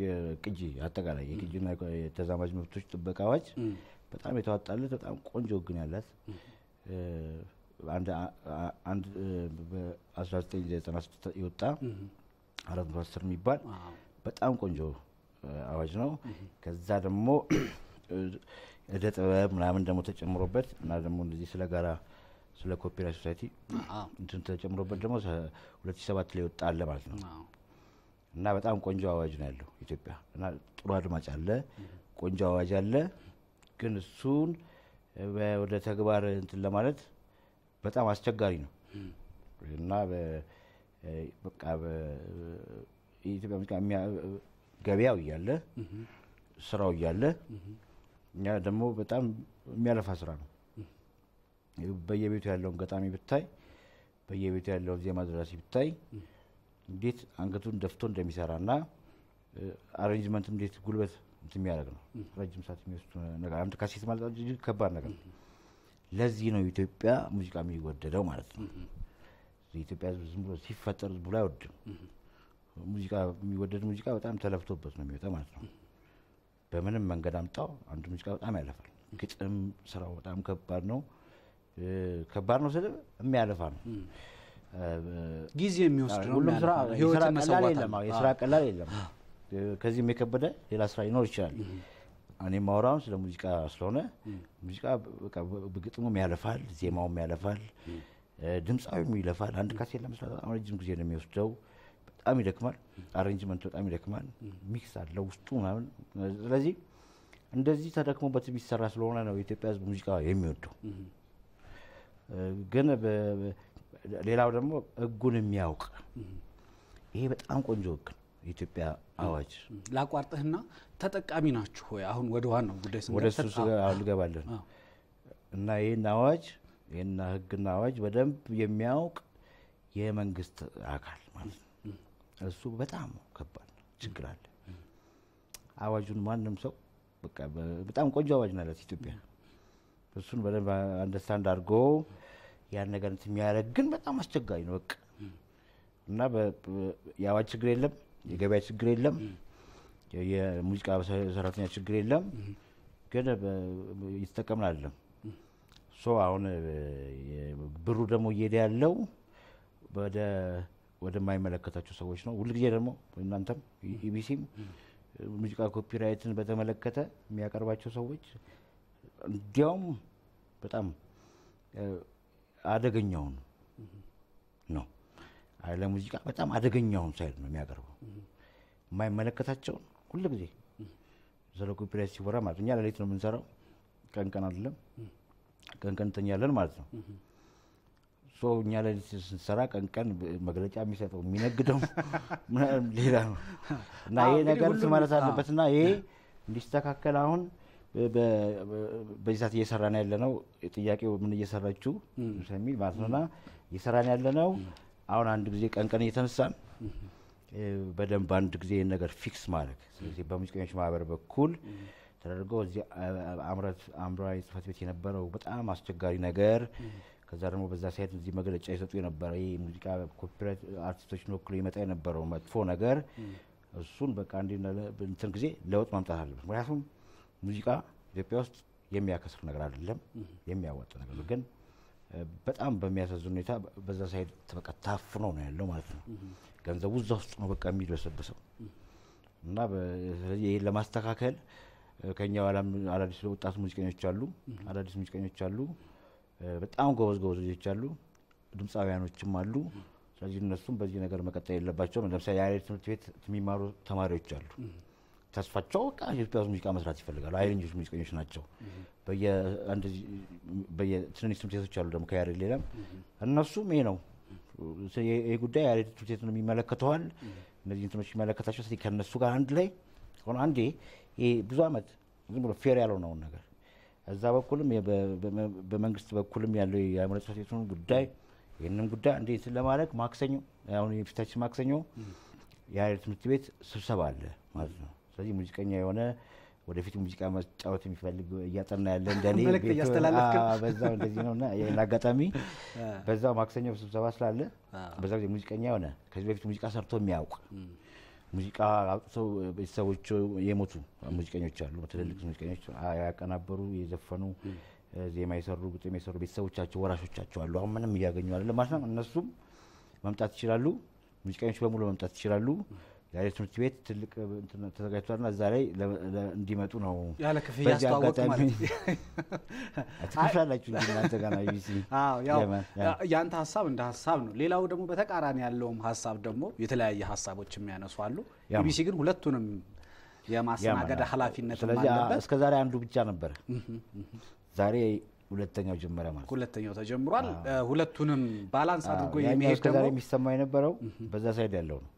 የቅጂ አጠቃላይ የቅጂና የተዛማጅ መብቶች ጥበቃዎች በጣም የተዋጣለት በጣም ቆንጆ ወግን ያላት አንድ በ1996 ይወጣ 410 የሚባል በጣም ቆንጆ አዋጅ ነው ከዛ ደግሞ እደ ጥበብ ምናምን ደግሞ ተጨምሮበት እና ደግሞ እንደዚህ ስለ ጋራ ስለ ኮፒራይት ሶሳይቲ እንትን ተጨምሮበት ደግሞ 2007 ላይ ወጣ አለ ማለት ነው እና በጣም ቆንጆ አዋጅ ነው ያለው ኢትዮጵያ እና ጥሩ አድማጭ አለ ቆንጆ አዋጅ አለ ግን እሱን ወደ ተግባር እንትን ለማለት በጣም አስቸጋሪ ነው እና በቃ ኢትዮጵያ ሙዚቃ ገበያው ይያለ ስራው ይያለ እኛ ደግሞ በጣም የሚያለፋ ስራ ነው በየቤቱ ያለውን ገጣሚ ብታይ በየቤቱ ያለውን ዜማ ደራሲ ብታይ እንዴት አንገቱን ደፍቶ እንደሚሰራና አሬንጅመንት እንዴት ጉልበት እንደሚያደርግ ነው ረጅም ሰዓት የሚወስድ ነገር አንድ ካሴት ማለት እጅግ ከባድ ነገር ለዚህ ነው ኢትዮጵያ ሙዚቃ የሚወደደው ማለት ነው ኢትዮጵያ ዝም ብሎ ሲፈጠር ብሎ አይወድም ሙዚቃ የሚወደድ ሙዚቃ በጣም ተለፍቶበት ነው የሚወጣው ማለት ነው በምንም መንገድ አምጣው አንድ ሙዚቃ በጣም ያለፋል ግጥም ስራው በጣም ከባድ ነው ስለ የሚያለፋ ነው ጊዜ የሚወስድ ነው ሁሉም ስራ ህይወት ቀላል የለም የስራ ቀላል የለም ከዚህም የከበደ ሌላ ስራ ይኖር ይችላል እኔ ማውራውን ስለ ሙዚቃ ስለሆነ ሙዚቃ በቃ በግጥሙም ያለፋል ዜማውም ያለፋል ድምጻዊም ይለፋል አንድ ካሴት ለመስራት በጣም ረጅም ጊዜ ነው የሚወስደው በጣም ይደክማል አሬንጅመንት በጣም ይደክማል ሚክስ አለው ውስጡ ማለት ስለዚህ እንደዚህ ተደክሞበት ቢሰራ ስለሆነ ነው ኢትዮጵያ ህዝብ ሙዚቃ የሚወደው ግን ሌላው ደግሞ ህጉን የሚያውቅ ይሄ በጣም ቆንጆ ህግ ኢትዮጵያ አዋጅ ላቋርጥህና ተጠቃሚ ናችሁ ወይ አሁን ወደ ዋናው ጉዳይ ወደ እሱ አልገባለን እና ይሄን አዋጅ ይሄን ህግና አዋጅ በደንብ የሚያውቅ የመንግስት አካል ማለት ነው እሱ በጣም ከባድ ችግር አለ አዋጁን ማንንም ሰው በቃ በጣም ቆንጆ አዋጅ ነው ያለው ኢትዮጵያ እሱን በደንብ አንደርስታንድ አድርጎ ያን ነገር እንትን የሚያደርግ ግን በጣም አስቸጋሪ ነው በቃ እና የአዋጅ ችግር የለም የገበያ ችግር የለም የሙዚቃ ሰራተኛ ችግር የለም ግን ይተከምናል አይደለም አሁን ብሩ ደግሞ እየሄደ ያለው ወደ ማይመለከታቸው ሰዎች ነው ሁሉ ጊዜ ደግሞ እናንተም ኢቢሲም ሙዚቃ ኮፒራይትን በተመለከተ የሚያቀርባቸው ሰዎች እንዲያውም በጣም አደገኛውን ነው አይለ ሙዚቃ በጣም አደገኛውን ሳይድ ነው የሚያቀርበው የማይመለከታቸው ሁሉ ጊዜ ዘለ ኮፒራይት ሲወራ ማለት እኛ ለሌት ነው የምንሰራው ቀን አይደለም ቀን ተኛለን ማለት ነው እኛ ለሌት ስንሰራ ቀን መግለጫ የሚሰጠው የሚነግደው ሌላ ነው እና ይሄ ነገር ማለት አለበትና ይሄ እንዲስተካከል አሁን በዚህ ሰዓት እየሰራን ያለነው ጥያቄው ምን እየሰራችሁ ሰሚል ማለት ነውና እየሰራን ያለነው አሁን አንድ ጊዜ ቀን እየተነሳን በደንብ አንድ ጊዜ ነገር ፊክስ ማድረግ ስለዚህ በሙዚቀኞች ማህበር በኩል ተደርጎ እዚህ አምራዊ ጽፈት ቤት የነበረው በጣም አስቸጋሪ ነገር ከዛ ደግሞ በዛ ሳይት እዚህ መግለጫ ይሰጡ የነበረው ይሄ ሙዚቃ ኮፒራይት አርቲስቶችን ወክሎ ይመጣ የነበረው መጥፎ ነገር እሱን በቃ እንትን ጊዜ ለውጥ ማምጣት አለበት ምክንያቱም ሙዚቃ ኢትዮጵያ ውስጥ የሚያከስር ነገር አይደለም የሚያወጣ ነገር ነው ግን በጣም በሚያሳዝን ሁኔታ በዛ ሳይት በቃ ታፍኖ ነው ያለው ማለት ነው ገንዘቡ እዛ ውስጥ ነው በቃ የሚደሰበሰው እና ስለዚህ ይሄን ለማስተካከል ከኛው ዓለም አዳዲስ ወጣት ሙዚቀኞች አሉ በጣም ጎበዝ ልጆች አሉ ድምጻውያኖችም አሉ ስለዚህ እነሱም በዚህ ነገር መቀጠል የለባቸውም ለምሳሌ የአይሪት ትምህርት ቤት የሚማሩ ተማሪዎች አሉ ተስፋቸው ኢትዮጵያ ውስጥ ሙዚቃ መስራት ይፈልጋሉ አይሪንጆች ሙዚቀኞች ናቸው በየትንሽ ትምህርት ቤቶች አሉ ደግሞ ከያሬድ ሌላም እነሱም ይሄ ነው ይሄ ጉዳይ የአይሪት ትምህርት ቤትን የሚመለከተዋል እነዚህ እንትኖች የሚመለከታቸው ስለዚህ ከነሱ ጋር አንድ ላይ ሆኖ አንዴ ይሄ ብዙ አመት ዝም ብሎ ፌር ያለው ነው ነገር እዛ በኩልም በመንግስት በኩልም ያለው የሃይማኖት ትምህርት ቤቱን ጉዳይ ይሄንን ጉዳይ እንዴት ለማድረግ ማክሰኞ አሁን የፊታችን ማክሰኞ የአይሪት ትምህርት ቤት ስብሰባ አለ ማለት ነው ስለዚህ ሙዚቀኛ የሆነ ወደፊት ሙዚቃ መጫወት የሚፈልግ እያጠና ያለ እንደኔ በዛው እንደዚህ ነውና የላጋጣሚ በዛው ማክሰኞ ስብሰባ ስላለ በዛው ሙዚቀኛ የሆነ ከዚህ በፊት ሙዚቃ ሰርቶ የሚያውቅ ሙዚቃ አውጥተው ቤተሰቦቹ የሞቱ ሙዚቀኞች አሉ ትልልቅ ሙዚቀኞች ያቀናበሩ የዘፈኑ ዜማ የሰሩ ግጥም የሰሩ ቤተሰቦቻቸው ወራሾቻቸው አሉ አሁን ምንም ያገኙ አይደለም ማለት ነው እነሱም መምጣት ይችላሉ ሙዚቀኞች በሙሉ መምጣት ይችላሉ የአይሪት ትምህርት ቤት ትልቅ ተዘጋጅቷልና እዛ ላይ እንዲመጡ ነው ያለ ክፍያ ያስተዋወቁ ማለት አትከፍላላችሁ እናንተ ጋር ነው ቢሲ ያው ያንተ ሐሳብ እንደ ሐሳብ ነው ሌላው ደግሞ በተቃራኒ ያለውም ሐሳብ ደግሞ የተለያየ ሐሳቦች የሚያነሱ አሉ ቢሲ ግን ሁለቱንም የማስተናገድ ኃላፊነት ማለት ስለዚህ እስከ ዛሬ አንዱ ብቻ ነበር ዛሬ ሁለተኛው ጀመረ ማለት ሁለተኛው ተጀምሯል ሁለቱንም ባላንስ አድርጎ የሚሄድ ደግሞ ዛሬ የሚሰማው የነበረው በዛ ሳይድ ያለው ነው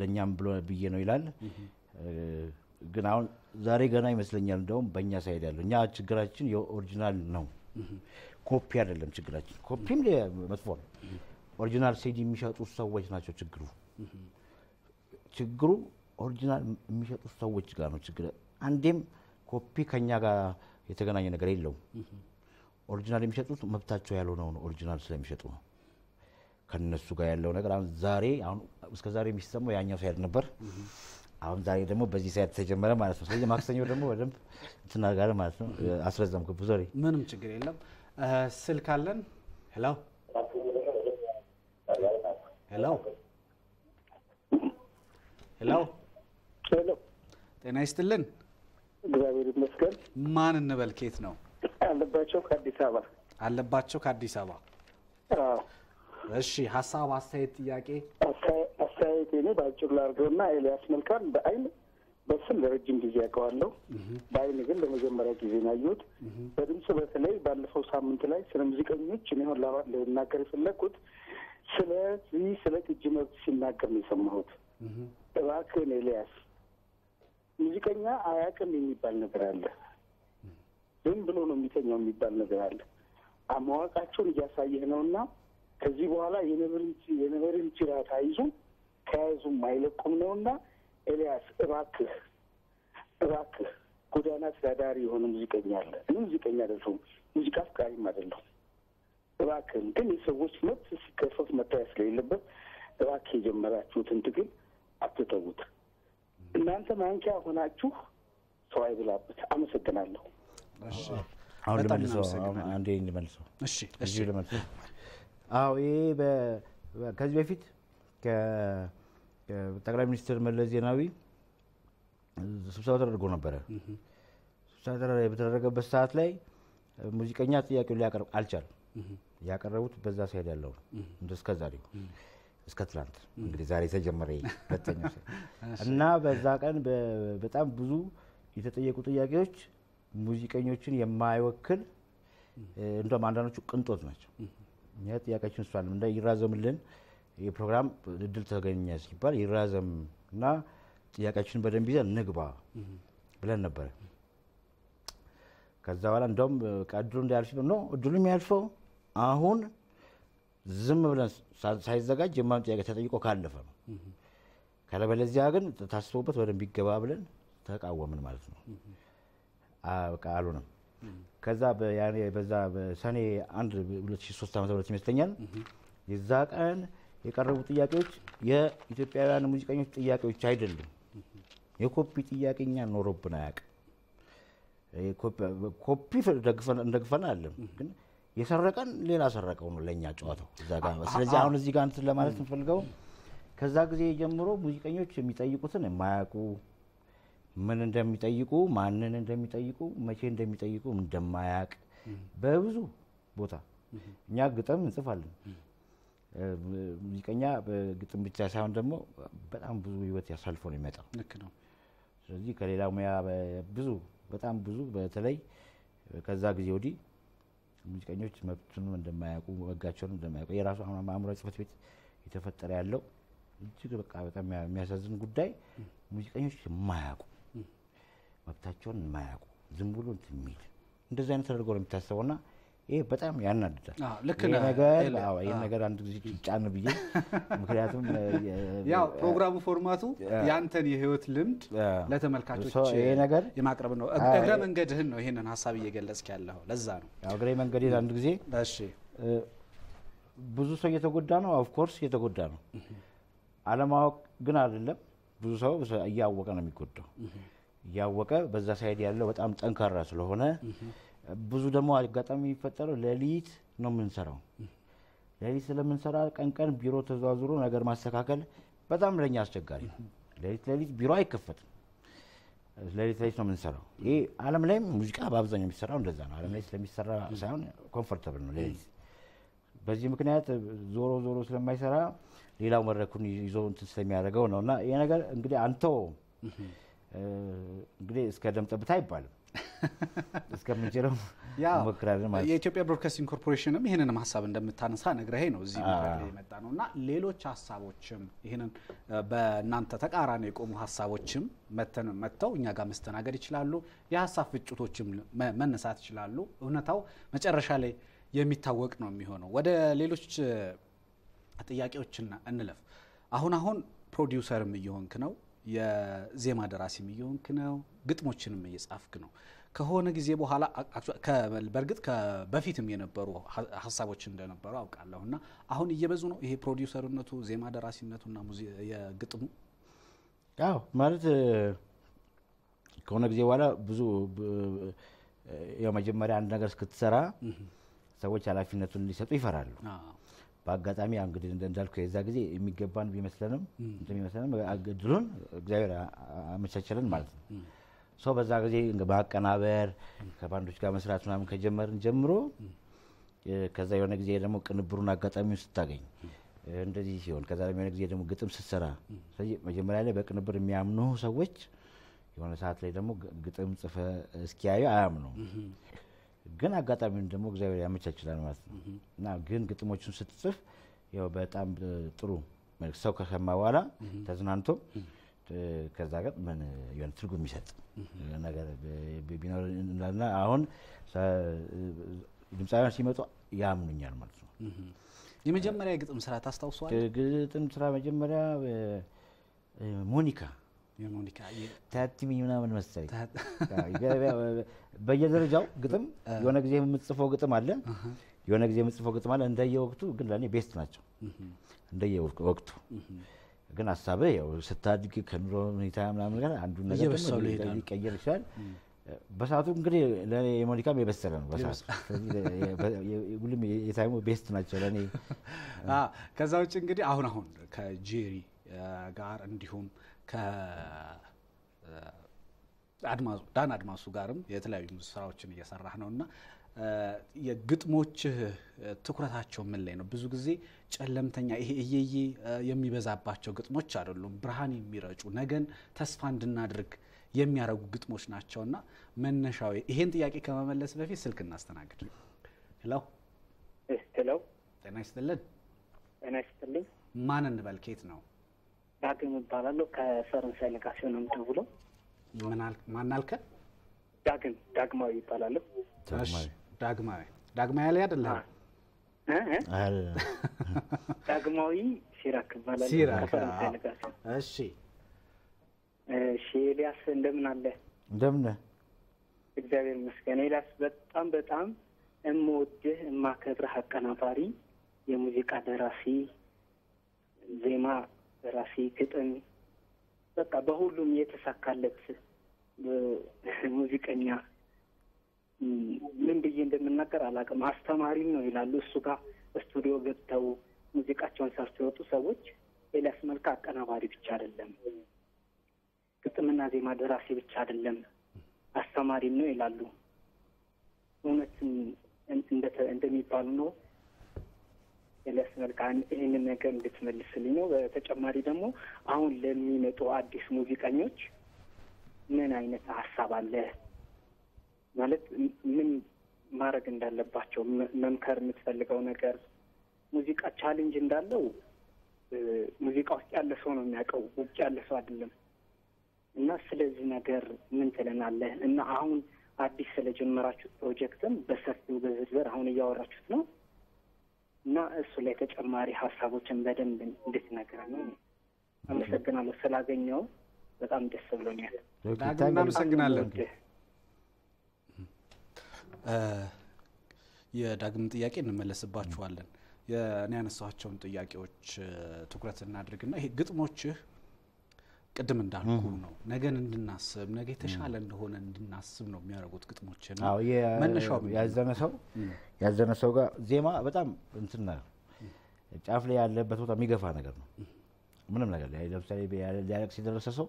ለኛም ብሎ ብዬ ነው ይላል ግን አሁን ዛሬ ገና ይመስለኛል እንደውም በእኛ ሳይድ ያለው እኛ ችግራችን የኦሪጂናል ነው ኮፒ አይደለም ችግራችን ኮፒም መጥፎ ነው ኦሪጂናል ሲዲ የሚሸጡ ሰዎች ናቸው ችግሩ ኦሪጂናል የሚሸጡ ሰዎች ጋር ነው ችግር አንዴም ኮፒ ከኛ ጋር የተገናኘ ነገር የለውም ኦሪጂናል የሚሸጡት መብታቸው ያልሆነው ነው ኦሪጂናል ስለሚሸጡ ነው ከነሱ ጋር ያለው ነገር አሁን ዛሬ አሁን እስከ ዛሬ የሚሰማው ያኛው ሳይድ ነበር አሁን ዛሬ ደግሞ በዚህ ሳይድ ተጀመረ ማለት ነው ስለዚህ ማክሰኞ ደግሞ በደንብ እንትናጋለ ማለት ነው አስረዘምኩ ብዙሪ ምንም ችግር የለም ስልክ አለን ሄሎ ጤና ይስጥልን እግዚአብሔር ይመስገን ማን እንበል ከየት ነው አለባቸው ከአዲስ አበባ አዎ እሺ ሐሳብ አስተያየት ጥያቄ አስተያየት እኔ ባጭሩ ላርገውና ኤልያስ መልካም በአይን በስም ለረጅም ጊዜ ያውቀዋለሁ በአይን ግን ለመጀመሪያ ጊዜ ነው ያየሁት በድምጽ በተለይ ባለፈው ሳምንት ላይ ስለ ሙዚቀኞች ነው ለናገር የፈለኩት ስለ ቅጂ መብት ሲናገር ነው የሰማሁት እባክህን ኤልያስ ሙዚቀኛ አያውቅም የሚባል ነገር አለ ዝም ብሎ ነው የሚተኛው የሚባል ነገር አለ አማዋቃቸውን እያሳየህ ነውና ከዚህ በኋላ የነበርን ጅራት አይዙ ከያዙም አይለቁም ነውና ኤልያስ እባክህ ጎዳና ተዳዳሪ የሆነ ሙዚቀኛ አለ እኔ ሙዚቀኛ አይደለሁም ሙዚቃ አፍቃሪም አይደለሁም እባክህ ግን የሰዎች መብት ሲከፈት መታየት ስለሌለበት እባክህ የጀመራችሁትን ትግል አትተውት እናንተ ማንኪያ ሆናችሁ ሰው አይብላበት አመሰግናለሁ እሺ አሁን አንዴ እንመልሰው እሺ ለመልሰው አዎ ይሄ ከዚህ በፊት ከጠቅላይ ሚኒስትር መለስ ዜናዊ ስብሰባ ተደርጎ ነበር ስብሰባ በተደረገበት ሰዓት ላይ ሙዚቀኛ ጥያቄውን ሊያቀርብ አልቻለም ያቀረቡት በዛ ሳይድ ያለው እንደስከ ዛሬው እስከ ትላንት እንግዲህ ዛሬ ተጀመረ ሁለተኛው እና በዛ ቀን በጣም ብዙ የተጠየቁ ጥያቄዎች ሙዚቀኞችን የማይወክል እንደውም አንዳንዶቹ ቅንጦት ናቸው ያ ጥያቄያችን እሷንም እንደ ይራዘምልን የፕሮግራም እድል ተገኘ ሲባል ይራዘምና ጥያቄያችን በደንብ ይዘን ንግባ ብለን ነበር ከዛ በኋላ እንደውም ቀድሩ እንዳልሽ ነው እድሉ የሚያልፈው አሁን ዝም ብለን ሳይዘጋጅ የማን ጥያቄ ተጠይቆ ካለፈ ነው ካለበለዚያ ግን ታስቦበት በደንብ ይገባ ብለን ተቃወምን ማለት ነው በቃ አሉንም ከዛ በዛ በሰኔ 1 2003 ዓ.ም ይመስለኛል የዛ ቀን የቀረቡ ጥያቄዎች የኢትዮጵያውያን ሙዚቀኞች ጥያቄዎች አይደሉም የኮፒ ጥያቄኛ ኖሮብን አያውቅም ኮፒ ደግፈን አይደለም ግን የሰረቀን ሌላ ሰረቀው ነው ለኛ ጨዋታው እዛ ጋር ስለዚህ አሁን እዚህ ጋር እንትን ለማለት እንፈልገው ከዛ ጊዜ ጀምሮ ሙዚቀኞች የሚጠይቁትን የማያውቁ ምን እንደሚጠይቁ ማንን እንደሚጠይቁ መቼ እንደሚጠይቁ እንደማያውቅ በብዙ ቦታ እኛ ግጥም እንጽፋለን። ሙዚቀኛ በግጥም ብቻ ሳይሆን ደግሞ በጣም ብዙ ህይወት ያሳልፎ ነው የሚመጣው። ልክ ነው። ስለዚህ ከሌላ ሙያ ብዙ በጣም ብዙ በተለይ ከዛ ጊዜ ወዲህ ሙዚቀኞች መብቱንም እንደማያውቁ ወጋቸውን እንደማያውቁ የራሱ አእምሮ ጽሕፈት ቤት የተፈጠረ ያለው እጅግ በቃ በጣም የሚያሳዝን ጉዳይ ሙዚቀኞች የማያውቁ መብታቸውን የማያውቁ ዝም ብሎ እንትን የሚል እንደዚህ አይነት ተደርጎ ነው የሚታሰበውና ይሄ በጣም ያናድዳል። ልክ ነው። ይሄ ነገር አንድ ጊዜ ጫን ብዬ ምክንያቱም ያው ፕሮግራሙ ፎርማቱ ያንተን የህይወት ልምድ ለተመልካቾች የማቅረብ ነው። እግረ መንገድህን ነው ይሄንን ሐሳብ እየገለጽክ ያለው ለዛ ነው። ያው እግረ መንገድህን አንድ ጊዜ እሺ ብዙ ሰው እየተጎዳ ነው። ኦፍ ኮርስ እየተጎዳ ነው። አለማወቅ ግን አይደለም። ብዙ ሰው እያወቀ ነው የሚጎዳው። እያወቀ በዛ ሳይድ ያለው በጣም ጠንካራ ስለሆነ ብዙ ደግሞ አጋጣሚ የሚፈጠረው ሌሊት ነው የምንሰራው። ሌሊት ስለምንሰራ ቀን ቢሮ ተዘዋውሮ ነገር ማስተካከል በጣም ለኛ አስቸጋሪ ነው። ሌሊት ቢሮ አይከፈትም። ሌሊት ነው የምንሰራው። ይሄ ዓለም ላይ ሙዚቃ በአብዛኛው የሚሰራው እንደዛ ነው። ዓለም ላይ ስለሚሰራ ሳይሆን ኮምፎርታብል ነው ሌሊት። በዚህ ምክንያት ዞሮ ስለማይሰራ ሌላው መድረኩን ይዞ እንትን ስለሚያደርገው ነውና ይሄ ነገር እንግዲህ አንተው እንግዲህ እስከ ደም ጠብታ አይባልም እስከምንጀረው ሞክራለን ማለት የኢትዮጵያ ብሮድካስቲንግ ኮርፖሬሽንም ይሄንንም ሐሳብ እንደምታነሳ ነግረኸኝ ነው እዚህ መድረክ ላይ የመጣ ነውና ሌሎች ሐሳቦችም ይሄንን በእናንተ ተቃራኒ የቆሙ ሐሳቦችም መተው እኛ ጋር መስተናገድ ይችላሉ። የሐሳብ ፍጭቶችም መነሳት ይችላሉ። እውነታው መጨረሻ ላይ የሚታወቅ ነው የሚሆነው። ወደ ሌሎች ጥያቄዎችና እንለፍ። አሁን ፕሮዲውሰርም እየሆንክ ነው፣ የዜማ ደራሲም እየሆንክ ነው፣ ግጥሞችንም እየጻፍክ ነው። ከሆነ ጊዜ በኋላ በርግጥ በፊትም የነበሩ ሐሳቦች እንደነበሩ አውቃለሁና አሁን እየበዙ ነው ይሄ ፕሮዲውሰርነቱ፣ ዜማ ደራሲነቱና የግጥሙ። ያው ማለት ከሆነ ጊዜ በኋላ ብዙ ያው መጀመሪያ አንድ ነገር እስክትሰራ ሰዎች ኃላፊነቱን ሊሰጡ ይፈራሉ። በአጋጣሚ እንግዲህ እንዳልኩ የዛ ጊዜ የሚገባን ቢመስለንም እንደሚመስለንም አገድሉን እግዚአብሔር አመቻቸልን ማለት ነው። ሰው በዛ ጊዜ ማቀናበር ከባንዶች ጋር መስራት ምናምን ከጀመርን ጀምሮ ከዛ የሆነ ጊዜ ደግሞ ቅንብሩን አጋጣሚውን ስታገኝ እንደዚህ ሲሆን ከዛ የሆነ ጊዜ ደግሞ ግጥም ስትሰራ ስለዚህ መጀመሪያ ላይ በቅንብር የሚያምኑ ሰዎች የሆነ ሰዓት ላይ ደግሞ ግጥም ጽፈ እስኪያዩ አያምኑ። ግን አጋጣሚውን ደግሞ እግዚአብሔር ያመቻችላል ማለት ነው። እና ግን ግጥሞቹን ስትጽፍ ያው በጣም ጥሩ ሰው ከሰማ በኋላ ተዝናንቶ ከዛ ጋር ምን የሆነ ትርጉም የሚሰጥ ነገር ቢኖር እና አሁን ድምፃውያን ሲመጡ ያምኑኛል ማለት ነው። የመጀመሪያ ግጥም ስራ ታስታውሰዋል? ግጥም ስራ መጀመሪያ ሞኒካ ታቲሚ ምናምን መሰለኝ በየደረጃው ግጥም የሆነ ጊዜ የምጽፈው ግጥም አለ እንደየወቅቱ ግን ለኔ ቤስት ናቸው እንደየወቅቱ ግን ሐሳብህ ያው ስታድግ ከኑሮ ሁኔታ ምናምን ጋር አንዱ ነገር ሊቀየር ይችላል። በሰዓቱ እንግዲህ ለኔ የሞኒካም የበሰለ ነው በሰዓቱ ሁሉም የታይሙ ቤስት ናቸው ለኔ። ከዛ ውጭ እንግዲህ አሁን ከጄሪ ጋር እንዲሁም ዳን አድማሱ ጋርም የተለያዩ ስራዎችን እየሰራህ ነውና የግጥሞች ትኩረታቸው ምን ላይ ነው? ብዙ ጊዜ ጨለምተኛ ይሄ እየየ የሚበዛባቸው ግጥሞች አይደሉም። ብርሃን የሚረጩ ነገን ተስፋ እንድናድርግ የሚያረጉ ግጥሞች ናቸውና መነሻው ይሄን ጥያቄ ከመመለስ በፊት ስልክ እናስተናግድ። ሄሎ ጤና ይስጥልን። ማን እንበል? ከየት ነው? ዳግም እባላለሁ። ከፈረንሳይ ለጋሲዮን ነው የምደውለው። ማን አልከ? ዳግማዊ እባላለሁ። ዳግማዊ ያለ አይደለም? ዳግማዊ ሲራክ እባላለሁ ከፈረንሳይ ለጋሲዮን። እሺ ኤልያስ እንደምን አለ? እንደምን እግዚአብሔር ይመስገን። ኤልያስ በጣም እምወድህ የማከብርህ አቀናባሪ፣ የሙዚቃ ደራሲ፣ ዜማ ደራሲ፣ ግጥም በቃ በሁሉም የተሳካለት ሙዚቀኛ ምን ብዬ እንደምናገር አላውቅም። አስተማሪም ነው ይላሉ። እሱ ጋር ስቱዲዮ ገብተው ሙዚቃቸውን ሰርተው የወጡ ሰዎች ኤልያስ መልካ አቀናባሪ ብቻ አይደለም፣ ግጥምና ዜማ ደራሲ ብቻ አይደለም፣ አስተማሪም ነው ይላሉ። እውነትን እንደሚባሉ ነው። ኤልያስ መልካ ይህንን ነገር እንድትመልስልኝ ነው። በተጨማሪ ደግሞ አሁን ለሚመጡ አዲስ ሙዚቀኞች ምን አይነት ሀሳብ አለ? ማለት ምን ማድረግ እንዳለባቸው መምከር የምትፈልገው ነገር። ሙዚቃ ቻሌንጅ እንዳለው ሙዚቃ ውስጥ ያለ ሰው ነው የሚያውቀው፣ ውጭ ያለ ሰው አይደለም። እና ስለዚህ ነገር ምን ትለናለህ? እና አሁን አዲስ ስለጀመራችሁት ፕሮጀክትም በሰፊው በዝርዝር አሁን እያወራችሁት ነው እና እሱ ላይ ተጨማሪ ሀሳቦችን በደንብ እንድትነግረን ነው። አመሰግናለሁ። ስላገኘው በጣም ደስ ብሎኛል። እናመሰግናለን። የዳግም ጥያቄ እንመለስባችኋለን። የኔ ያነሳኋቸውን ጥያቄዎች ትኩረት እናድርግና ይሄ ግጥሞችህ ቅድም እንዳልኩ ነው ነገን እንድናስብ ነገ የተሻለ እንደሆነ እንድናስብ ነው የሚያደርጉት ግጥሞችን። አዎ መነሻው ያዘነ ሰው ጋር ዜማ በጣም እንትና ጫፍ ላይ ያለበት ቦታ የሚገፋ ነገር ነው። ምንም ነገር ላይ ለምሳሌ ሊያለቅስ የደረሰ ሰው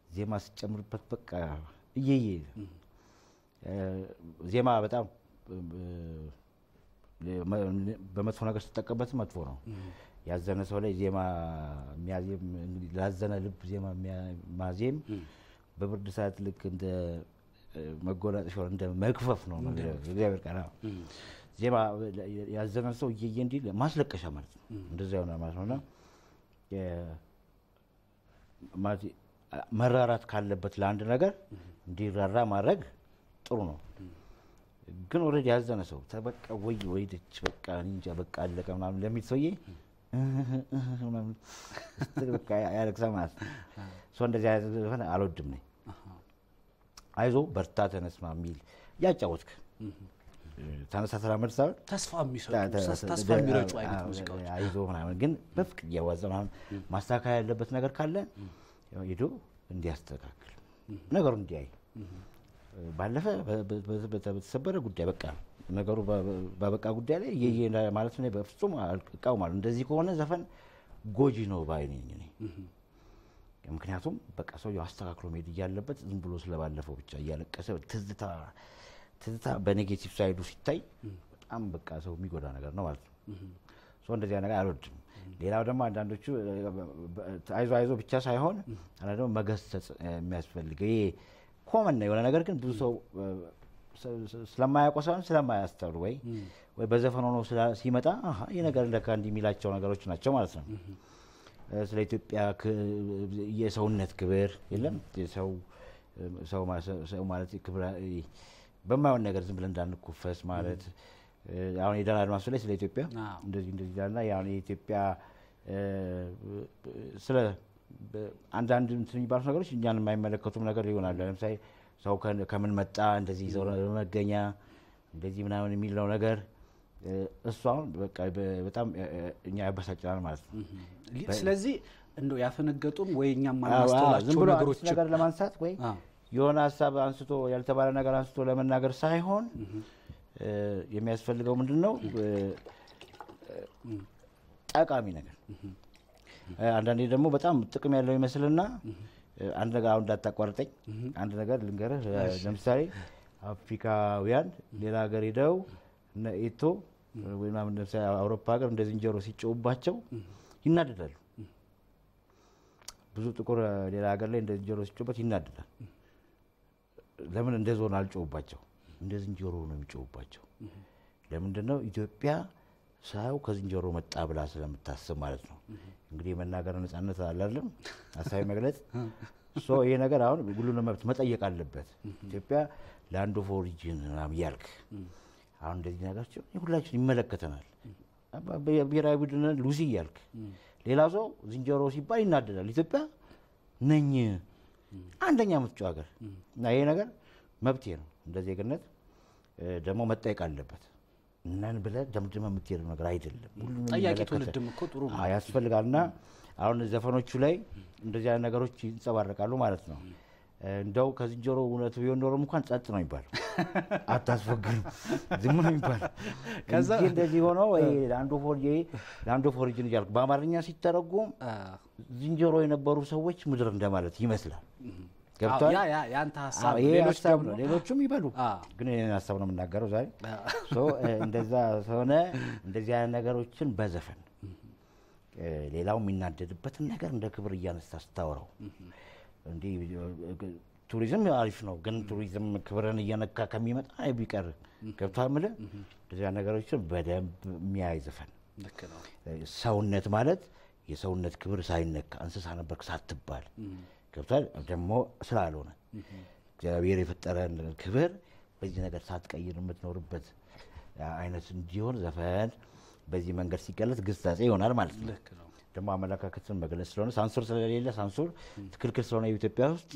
ዜማ ሲጨምርበት በቃ እየየ ዜማ በጣም በመጥፎ ነገር ስትጠቀምበት መጥፎ ነው። ያዘነ ሰው ላይ ዜማ የሚያዜም እንግዲህ ላዘነ ልብ ዜማ ማዜም በብርድ ሰዓት ልክ እንደ መጎናጸፍ እንደ መክፈፍ ነው እግዚአብሔር ቃል። ዜማ ያዘነ ሰው እየየ እንዲል ማስለቀሻ ማለት ነው። እንደዚያ ነው ማለት ነውና መራራት ካለበት ለአንድ ነገር እንዲራራ ማድረግ ጥሩ ነው። ግን ኦሬዲ ያዘነ ሰው ተበቃ ወይ ደች በቃ እንጃ በቃ አለቀ ምናምን ለሚል ሰውዬ ምናምን በቃ ያለቅሳ ማለት ነው። እንደዚህ አይነት አልወድም ነኝ። አይዞ በርታ ተነስማ የሚል ያጫወትክ ተነሳ ተራመድ ሳይሆን ተስፋ የሚረጩ አይነት ሙዚቃዎች አይዞ ምናምን ግን በፍቅር እያዋዘ ምናምን ማስተካከል ያለበት ነገር ካለ ሄዶ እንዲያስተካክል ነገሩ እንዲያይ ባለፈ በተሰበረ ጉዳይ በቃ ነገሩ በበቃ ጉዳይ ላይ የየ ማለት ነው። በፍጹም እቃወማለሁ። እንደዚህ ከሆነ ዘፈን ጎጂ ነው ባይ ነኝ እኔ። ምክንያቱም በቃ ሰው አስተካክሎ መሄድ እያለበት ዝም ብሎ ስለባለፈው ብቻ እያለቀሰ ትዝታ በኔጌቲቭ ሳይዱ ሲታይ በጣም በቃ ሰው የሚጎዳ ነገር ነው ማለት ነው። እንደዚህ ነገር አልወድም። ሌላው ደግሞ አንዳንዶቹ አይዞ ብቻ ሳይሆን አንዳንዱ መገሰጽ የሚያስፈልገው ይሄ ኮመን ነው የሆነ ነገር ግን ብዙ ሰው ስለማያውቀው ሳይሆን ስለማያስተውል ወይ በዘፈን ሆኖ ሲመጣ ይሄ ነገር ለካ እንዲሚላቸው ነገሮች ናቸው ማለት ነው። ስለ ኢትዮጵያ የሰውነት ክብር የለም ሰው ማለት ክብር በማይሆን ነገር ዝም ብለን እንዳንኩፈስ ማለት አሁን የዳን አድማሱ ላይ ስለ ኢትዮጵያ እንደዚህ ያለና ያው የኢትዮጵያ ስለ አንዳንድ እንትን የሚባሉ ነገሮች እኛን የማይመለከቱም ነገር ይሆናል። ለምሳሌ ሰው ከምን መጣ እንደዚህ ዘው መገኛ እንደዚህ ምናምን የሚለው ነገር እሱ አሁን በቃ በጣም እኛ ያበሳጭናል ማለት ነው። ስለዚህ እንደው ያፈነገጡም ወይ እኛም ማናስተዋላቸው ነገሮች ነገር ለማንሳት ወይ የሆነ ሀሳብ አንስቶ ያልተባለ ነገር አንስቶ ለመናገር ሳይሆን የሚያስፈልገው ምንድነው ጠቃሚ ነገር። አንዳንዴ ደግሞ በጣም ጥቅም ያለው ይመስልና አንድ ነገር አሁን እንዳታቋርጠኝ አንድ ነገር ልንገርህ። ለምሳሌ አፍሪካውያን ሌላ ሀገር ሄደው እነ ኢቶ ወይም ለምሳሌ አውሮፓ ሀገር እንደ ዝንጀሮ ሲጮውባቸው ይናደዳሉ። ብዙ ጥቁር ሌላ ሀገር ላይ እንደ ዝንጀሮ ሲጮውበት ይናደዳል። ለምን እንደ ዞን አልጮውባቸው? እንደ ዝንጀሮ ነው የሚጮውባቸው። ለምንድነው? ኢትዮጵያ ሳው ከዝንጀሮ መጣ ብላ ስለምታስብ ማለት ነው። እንግዲህ መናገር ነፃነት አይደለም ሀሳብ መግለጽ ይሄ ነገር አሁን ሁሉንም መብት መጠየቅ አለበት። ኢትዮጵያ ላንድ ኦፍ ኦሪጂን ምናምን ያልክ አሁን እንደዚህ ነገራቸው ሁላችን ይመለከተናል። ብሔራዊ ቡድን ሉሲ ያልክ ሌላ ሰው ዝንጀሮ ሲባል ይናደዳል። ኢትዮጵያ ነኝ አንደኛ የምትጮህ ሀገር እና ይሄ ነገር መብቴ ነው። እንደዚህ ዜግነት ደግሞ መጠየቅ አለበት። እናን ብለ ደምድመ የምትሄድ ነገር አይደለም። ሁሉንም ጠያቂ ትውልድም እኮ ጥሩ ነው ያስፈልጋልና አሁን ዘፈኖቹ ላይ እንደዚህ አይነት ነገሮች ይንጸባረቃሉ ማለት ነው። እንደው ከዝንጀሮ እውነቱ ቢሆን ኖሮ እንኳን ጸጥ ነው ይባል አታስፈግሩ ዝም ነው ይባል ከዛ እንደዚህ ሆኖ ላንድ ኦፍ ኦሪጂን ይላል በአማርኛ ሲተረጎም ዝንጀሮ የነበሩ ሰዎች ምድር እንደማለት ይመስላል ገብቷል ያ ያንተ ሐሳብ ሌሎችም ይበሉ ግን እኔ ሐሳብ ነው የምናገረው ዛሬ እንደዛ ሆነ እንደዚህ አይነት ነገሮችን በዘፈን ሌላው የሚናደድበት ነገር እንደ ክብር እያነሳ ስታወራው እንዴ ቱሪዝም አሪፍ ነው ግን ቱሪዝም ክብርን እየነካ ከሚመጣ አይቢቀር ገብቷል ማለት እንደዚህ ነገሮችን በደንብ የሚያይዘፈን ልክ ነው ሰውነት ማለት የሰውነት ክብር ሳይነካ እንስሳ ነበር ሳትባል ገብቷል ደግሞ ስላልሆነ እግዚአብሔር የፈጠረን ክብር በዚህ ነገር ሳትቀይር የምትኖርበት አይነት እንዲሆን ዘፈን በዚህ መንገድ ሲገለጽ ግስታጼ ይሆናል ማለት ነው ልክ ነው ደግሞ አመለካከትን መግለጽ ስለሆነ ሳንሱር ስለሌለ ሳንሱር ትክክል ስለሆነ ኢትዮጵያ ውስጥ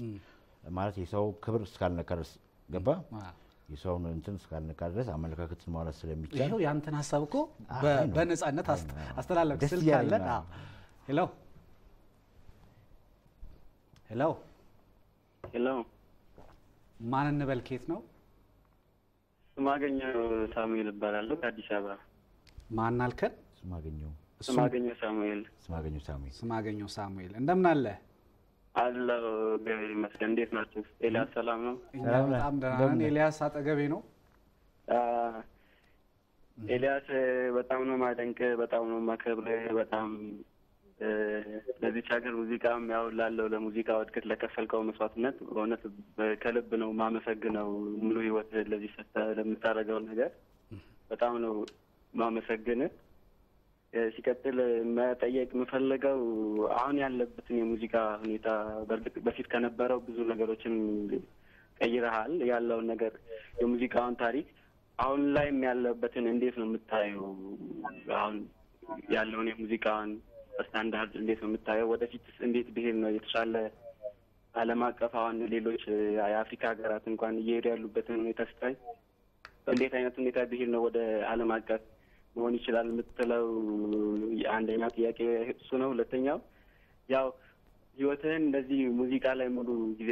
ማለት የሰው ክብር እስካልነካ ድረስ ገባ የሰውን እንትን እስካልነካ ድረስ አመለካከትን ማውራት ስለሚቻል ይሄው ያንተን ሐሳብ እኮ በነጻነት አስተላለፍ ስልክ አለ ሄሎ ሄሎ ሄሎ ማን እንበል ከየት ነው ስማገኘው ሳሙኤል እባላለሁ ከአዲስ አበባ ማን አልከን ስማገኘው ስማገኘው ሳሙኤል እንደምን አለ አላህ ገበሬ መስገን እንዴት ናችሁ ኤልያስ ሰላም ነው በጣም ደህና ነን ኤልያስ አጠገቤ ነው ኤልያስ በጣም ነው ማደንቅ በጣም ነው ማከብር በጣም ለዚህ ሀገር ሙዚቃም ያው ላለው ለሙዚቃ ወድቀት ለከፈልከው መስዋዕትነት በእውነት ከልብ ነው ማመሰግነው ሙሉ ህይወት ለዚህ ለምታደርገው ነገር በጣም ነው ማመሰግን ሲቀጥል መጠየቅ የምፈልገው አሁን ያለበትን የሙዚቃ ሁኔታ በፊት ከነበረው ብዙ ነገሮችን ቀይረሃል ያለውን ነገር የሙዚቃውን ታሪክ አሁን ላይም ያለበትን እንዴት ነው የምታየው አሁን ያለውን የሙዚቃውን ስታንዳርድ እንዴት ነው የምታየው ወደፊት እንዴት ቢሄድ ነው የተሻለ ዓለም አቀፍ አሁን ሌሎች የአፍሪካ ሀገራት እንኳን እየሄዱ ያሉበትን ሁኔታ ስታይ እንዴት አይነት ሁኔታ ቢሄድ ነው ወደ ዓለም አቀፍ መሆን ይችላል የምትለው አንደኛው ጥያቄ እሱ ነው ሁለተኛው ያው ህይወትህን እንደዚህ ሙዚቃ ላይ ሙሉ ጊዜ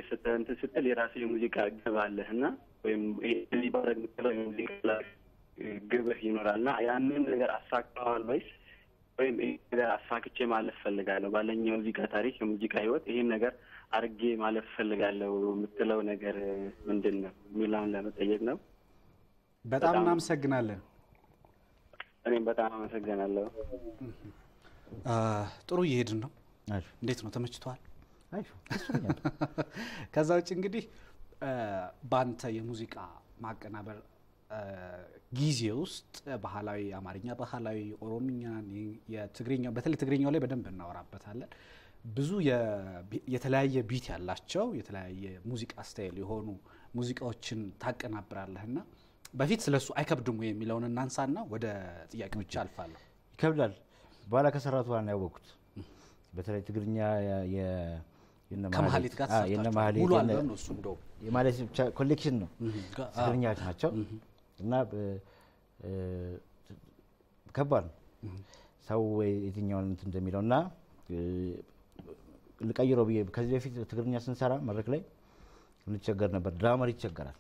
ስትል የራስህ የሙዚቃ ግብ አለህና ወይም እዚህ ባረግ የምትለው የሙዚቃ ግብህ ይኖራልና ያንን ነገር አሳክተዋል ወይም አሳክቼ ማለፍ ፈልጋለሁ ባለኝ የሙዚቃ ታሪክ የሙዚቃ ህይወት ይሄን ነገር አርጌ ማለፍ ፈልጋለሁ የምትለው ነገር ምንድነው ሚላን ለመጠየቅ ነው በጣም እናመሰግናለን እኔም በጣም አመሰግናለሁ ጥሩ እየሄድን ነው እንዴት ነው ተመችቷል አይሹ ከዛ ውጭ እንግዲህ ባንተ የሙዚቃ ማቀናበር ጊዜ ውስጥ ባህላዊ አማርኛ ባህላዊ ኦሮምኛ የትግሪኛ በተለይ ትግሪኛው ላይ በደንብ እናወራበታለን ብዙ የተለያየ ቢት ያላቸው የተለያየ ሙዚቃ ስታይል የሆኑ ሙዚቃዎችን ታቀናብራለህና በፊት ስለሱ አይከብድም ወይ የሚለውን እናንሳና ወደ ጥያቄዎች አልፋለሁ ይከብዳል በኋላ ከሰራቱ ዋና ያወቁት በተለይ ትግርኛ ከመሐሌት ጋር የነመሐሌት ሙሉ አልበም ነው እሱ እንደው የማለት ኮሌክሽን ነው ትግርኛዎች ናቸው እና ከባድ ሰው የትኛውን እንትን እንደሚለውና ልቀይረው ብዬ ከዚህ በፊት ትግርኛ ስንሰራ መድረክ ላይ እንቸገር ነበር ድራመር ይቸገራል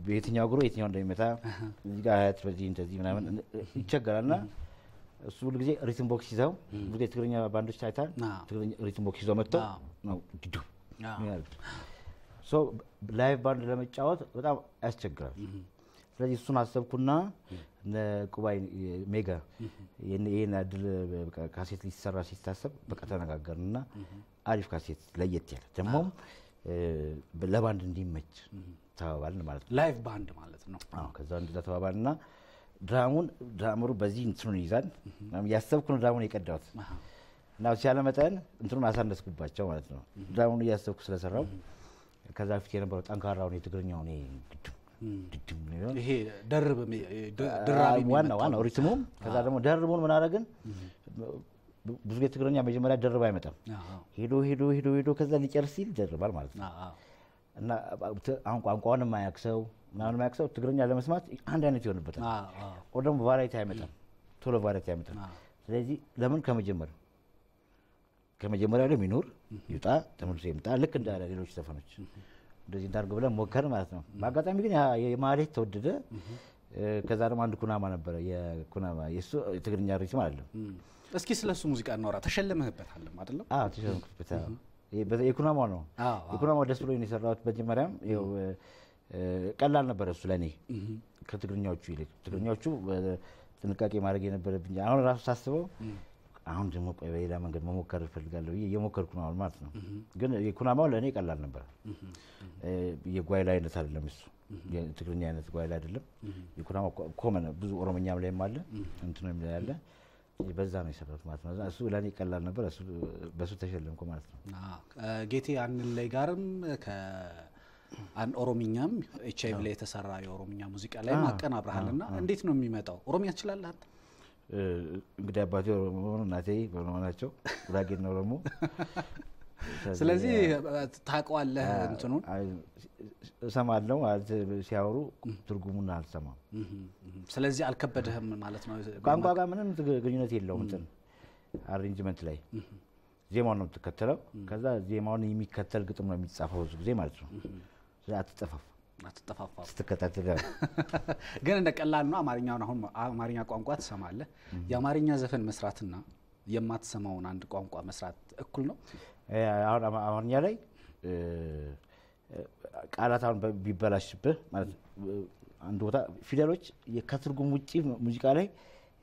በየትኛው ግሩ የትኛው እንደሚመታ እዚህ ጋር አያት በዚህ እንደዚህ ምናምን ይቸገራልና እሱ ሁሉ ጊዜ ሪትም ቦክስ ይዘው ብዙ ትግርኛ ባንዶች ታይታል ትግርኛ ሪትም ቦክስ ይዘው መጥተው ነው ዲዱ ሶ ላይቭ ባንድ ለመጫወት በጣም ያስቸግራል ስለዚህ እሱን አሰብኩና ነቁባይ ሜጋ የኔ አድል ካሴት ሊሰራ ሲታሰብ በቃ ተነጋገርንና አሪፍ ካሴት ለየት ያለ ደግሞ ለባንድ እንዲመች ተባባልን ማለት ነው ላይቭ ባንድ ማለት ነው አዎ ከዛ እንደዛ ተባባልና ድራመሩ በዚህ እንትኑን ይዛል ያሰብኩ ነው ድራሙን የቀዳሁት እና ሲያለ መጠን እንትኑን አሳነስኩባቸው ማለት ነው ድራሙን ያሰብኩ ስለሰራው ከዛ ፊት የነበረው ጠንካራው ነው የትግርኛው ነው ድድም ነው ይሄ ደርብ ድራቢ ዋናው ሪትሙ ከዛ ደግሞ ደርቡን ምን አደረግን ብዙ የትግርኛ መጀመሪያ ደርብ አይመጣም ሄዶ ከዛ ሊጨርስ ሲል ደርባል ማለት ነው እና አሁን ቋንቋውን የማያክሰው ምናምን የማያክሰው ትግርኛ ለመስማት አንድ አይነት ይሆንበታል ደግሞ ቫራይቲ አይመጣም ቶሎ ቫራይቲ አይመጣም ስለዚህ ለምን ከመጀመሪያው ከመጀመሪያው ላይ ሚኖር ይውጣ ተመልሶ ይምጣ ልክ እንዳለ ሌሎች ዘፈኖች እንደዚህ እንዳርግ ብለን ሞከር ማለት ነው። በአጋጣሚ ግን የማህሌት ተወደደ። ከዛ ደግሞ አንድ ኩናማ ነበረ የኩናማ የሱ ትግርኛ ሪትም አይደለም። እስኪ ስለሱ ሙዚቃ እናወራ። ተሸለመህበታል አይደለም? አዎ ተሸለምኩበታል። የኩናማው ነው። የኩናማው ደስ ብሎኝ ነው የሰራሁት። በመጀመሪያም ይኸው ቀላል ነበር እሱ ለኔ ከትግርኛዎቹ ይልቅ። ትግርኛዎቹ ጥንቃቄ ማድረግ የነበረብኝ አሁን ራሱ ሳስበው አሁን ደግሞ በሌላ መንገድ መሞከር እፈልጋለሁ እየሞከርኩ ነው አሁን ማለት ነው። ግን የኩናማው ለኔ ቀላል ነበር። የጓይላ አይነት አይደለም እሱ የትግርኛ አይነት ጓይላ አይደለም። የኩናማው ኮመን ብዙ ኦሮሞኛም ላይም አለ እንትንም ላይ አለ። በዛ ነው የሰራሁት ማለት ነው። እሱ ለኔ ቀላል ነበር። እሱ በሱ ተሸለምኩ ማለት ነው። ጌቴ አንል ላይ ጋርም ከአን ኦሮሚኛም ኤችአይቪ ላይ የተሰራ የኦሮሚኛ ሙዚቃ ላይ ማቀናብራልና እንዴት ነው የሚመጣው? ኦሮሚያ ትችላለህ አንተ? እንግዲህ አባቴ ኦሮሞ እናቴ ኦሮሞ ናቸው። ጉራጌ ነው ደግሞ። ስለዚህ ታውቀዋለህ እንትኑን? እሰማለሁ ሲያወሩ ትርጉሙን አልሰማም። ስለዚህ አልከበደህም ማለት ነው? ቋንቋ ጋር ምንም ግንኙነት የለውም። እንትን አሬንጅመንት ላይ ዜማውን ነው የምትከተለው። ከዛ ዜማውን የሚከተል ግጥም ነው የሚጻፈው ብዙ ጊዜ ማለት ነው። ስለዚህ አትጠፋፋ ስትከታተል ግን እንደ ቀላል ነው። አማርኛውን አሁን አማርኛ ቋንቋ ትሰማለህ። የአማርኛ ዘፈን መስራትና የማትሰማውን አንድ ቋንቋ መስራት እኩል ነው? አሁን አማርኛ ላይ ቃላት አሁን ቢበላሽብህ ማለት አንድ ቦታ ፊደሎች ከትርጉም ውጪ ሙዚቃ ላይ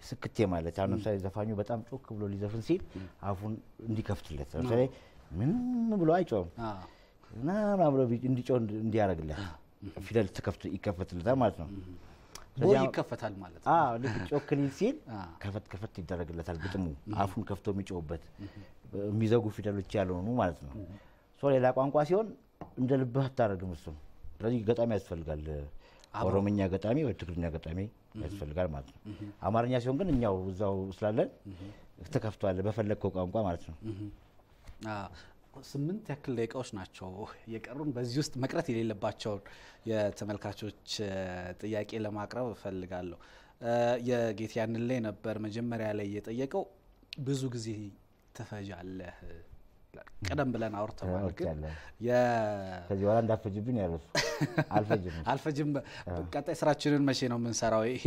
ስክቴ ማለት አሁን ለምሳሌ ዘፋኙ በጣም ጮክ ብሎ ሊዘፍን ሲል አፉን እንዲከፍትለት ለምሳሌ ምን ብሎ አይጮህም እና ብሎ እንዲጮህ እንዲያረግለት ፊደል ተከፍቶ ይከፈትለታል ማለት ነው። ቦይ ይከፈታል ማለት ነው። ልክ ጮክ ሊል ሲል ከፈት ይደረግለታል ግጥሙ አፉን ከፍቶ የሚጮህበት የሚዘጉ ፊደሎች ያልሆኑ ማለት ነው። ሌላ ቋንቋ ሲሆን እንደ ልብህ አታረግም እሱ። ስለዚህ ገጣሚ ያስፈልጋል። ኦሮሞኛ ገጣሚ ወይ ትግርኛ ገጣሚ ያስፈልጋል ማለት ነው። አማርኛ ሲሆን ግን እኛው እዛው ስላለን ተከፍቷል በፈለግከው ቋንቋ ማለት ነው። 8 ያክል ደቂቃዎች ናቸው የቀሩን። በዚህ ውስጥ መቅረት የሌለባቸው የተመልካቾች ጥያቄ ለማቅረብ ፈልጋለሁ። የጌቴ ያንን ላይ ነበር መጀመሪያ ላይ የጠየቀው ብዙ ጊዜ ተፈጃለህ ቀደም ብለን አውርተናል። ግን ከዚህ በኋላ እንዳፈጅብኝ ያለሱ አልፈጅም። ቀጣይ ስራችንን መቼ ነው የምንሰራው? ይሄ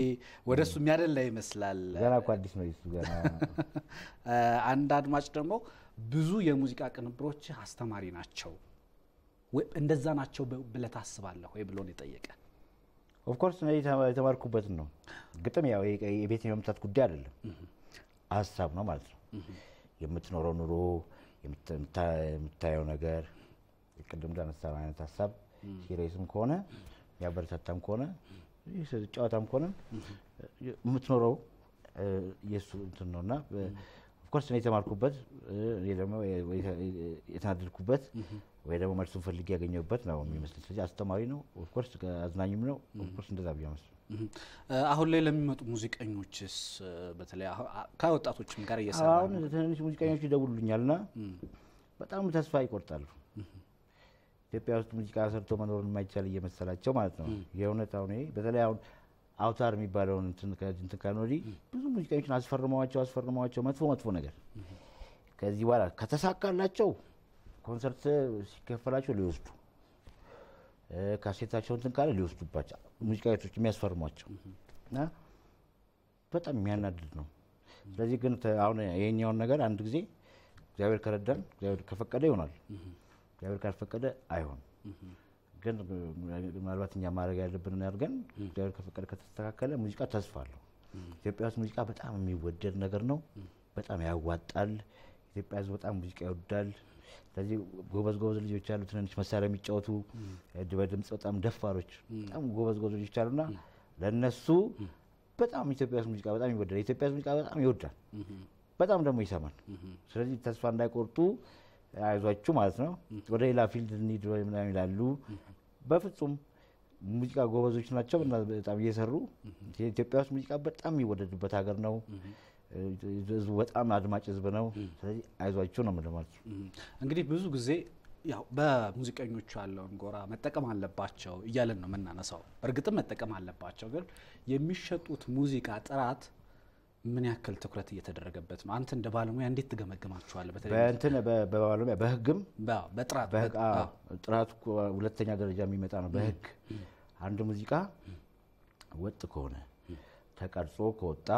ወደሱ የሚያደላ ይመስላል። ገና እኮ አዲስ ነው እሱ ገና። አንድ አድማጭ ደግሞ ብዙ የሙዚቃ ቅንብሮች አስተማሪ ናቸው ወይ እንደዛ ናቸው ብለህ ታስባለህ ወይ ብሎ ነው የጠየቀ። ኦፍ ኮርስ ነው የተማርኩበት ነው። ግጥም ያው የቤት የመምታት ጉዳይ አይደለም ሀሳብ ነው ማለት ነው። የምትኖረው ኑሮ የምታየው ነገር ቅድም እንዳነሳው አይነት ሀሳብ ሲሪየስም ከሆነ ያበረታታም ከሆነ ጨዋታም ከሆነ የምትኖረው የሱ እንትን ነውና ኦፍ ኮርስ ነው የተማርኩበት። ደግሞ የተናደድኩበት ወይ ደግሞ መልሱን ፈልጌ ያገኘሁበት ነው የሚመስል። ስለዚህ አስተማሪ ነው ኦፍ ኮርስ አዝናኝም ነው ኦፍ ኮርስ እንደዛ ቢያመስ። አሁን ላይ ለሚመጡ ሙዚቀኞችስ በተለይ ከወጣቶችም ጋር እየሰራ አሁን ትንሽ ሙዚቀኞች ይደውሉልኛልና በጣም ተስፋ ይቆርጣሉ። ኢትዮጵያ ውስጥ ሙዚቃ ሰርቶ መኖር የማይቻል እየመሰላቸው ማለት ነው። የእውነት አሁን በተለይ አሁን አውታር የሚባለውን እንትን ካልኖዲ ብዙ ሙዚቀኞችን አስፈርመዋቸው መጥፎ ነገር ከዚህ በኋላ ከተሳካላቸው ኮንሰርት ሲከፈላቸው ሊወስዱ ካሴታቸውን እንትን ካለ ሊወስዱባቸው ሙዚቃዎች የሚያስፈርሟቸው እና በጣም የሚያናድድ ነው። ስለዚህ ግን አሁን የኛውን ነገር አንድ ጊዜ እግዚአብሔር ከረዳን እግዚአብሔር ከፈቀደ ይሆናል፣ እግዚአብሔር ካልፈቀደ አይሆን። ግን ምናልባት እኛ ማድረግ ያለብንን አድርገን እግዚአብሔር ከፈቀደ ከተስተካከለ ሙዚቃ ተስፋ አለው። ኢትዮጵያ ውስጥ ሙዚቃ በጣም የሚወደድ ነገር ነው። በጣም ያዋጣል። ኢትዮጵያ ሕዝብ በጣም ሙዚቃ ይወዳል። ስለዚህ ጎበዝ ልጆች አሉ፣ ትንንሽ መሳሪያ የሚጫወቱ በድምጽ በጣም ደፋሮች በጣም ጎበዝ ልጆች አሉና ለነሱ በጣም ኢትዮጵያ ውስጥ ሙዚቃ በጣም ይወዳል። ኢትዮጵያ ውስጥ ሙዚቃ በጣም ይወዳል፣ በጣም ደግሞ ይሰማል። ስለዚህ ተስፋ እንዳይቆርጡ አይዟችሁ ማለት ነው። ወደ ሌላ ፊልድ እንሂድ ወይ ምናምን ይላሉ። በፍጹም ሙዚቃ ጎበዞች ናቸው እና በጣም እየሰሩ ኢትዮጵያ ውስጥ ሙዚቃ በጣም የሚወደድበት ሀገር ነው። ህዝቡ በጣም አድማጭ ህዝብ ነው። ስለዚህ አይዟችሁ ነው ማለት ነው። እንግዲህ ብዙ ጊዜ ያው በሙዚቀኞቹ ያለውን ጎራ መጠቀም አለባቸው እያለን ነው የምናነሳው። እርግጥም መጠቀም አለባቸው፣ ግን የሚሸጡት ሙዚቃ ጥራት ምን ያክል ትኩረት እየተደረገበት ነው? አንተ እንደ ባለሙያ እንዴት ትገመግማችኋለህ? በእንትን በባለሙያ በህግም በጥራት ጥራቱ ሁለተኛ ደረጃ የሚመጣ ነው። በህግ አንድ ሙዚቃ ወጥ ከሆነ ተቀርጾ ከወጣ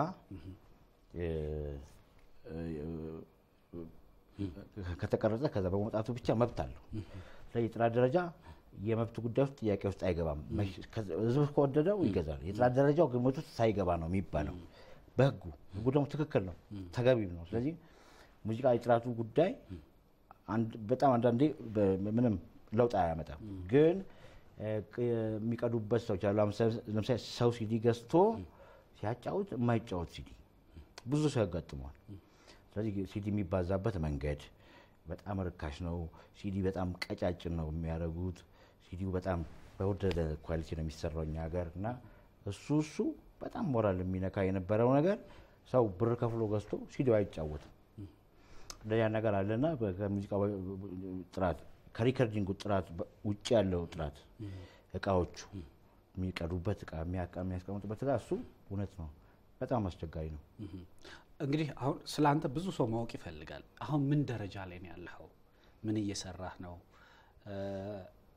ከተቀረጸ ከዛ በመውጣቱ ብቻ መብት አለው። ስለዚህ የጥራት ደረጃ የመብት ጉዳይ ውስጥ ጥያቄ ውስጥ አይገባም። ህዝብ ከወደደው ይገዛል። የጥራት ደረጃው ግምት ውስጥ ሳይገባ ነው የሚባለው በህጉ ደግሞ ትክክል ነው፣ ተገቢም ነው። ስለዚህ ሙዚቃ የጥራቱ ጉዳይ በጣም አንዳንዴ ምንም ለውጥ አያመጣም። ግን የሚቀዱበት ሰዎች አሉ። ለምሳሌ ሰው ሲዲ ገዝቶ ሲያጫውት የማይጫወት ሲዲ ብዙ ሰው ያጋጥመዋል። ስለዚህ ሲዲ የሚባዛበት መንገድ በጣም ርካሽ ነው። ሲዲ በጣም ቀጫጭን ነው የሚያደርጉት። ሲዲው በጣም በወደደ ኳሊቲ ነው የሚሰራው እኛ ሀገር እና እሱ በጣም ሞራል የሚነካ የነበረው ነገር ሰው ብር ከፍሎ ገዝቶ ሲዲው አይጫወትም። እንደያ ነገር አለና ከሙዚቃው ጥራት ከሪከርዲንጉ ጥራት ውጪ ያለው ጥራት እቃዎቹ የሚቀዱበት እቃ የሚያስቀምጡበት እሱ እውነት ነው በጣም አስቸጋሪ ነው። እንግዲህ አሁን ስላንተ ብዙ ሰው ማወቅ ይፈልጋል። አሁን ምን ደረጃ ላይ ነው ያለው? ምን እየሰራህ ነው?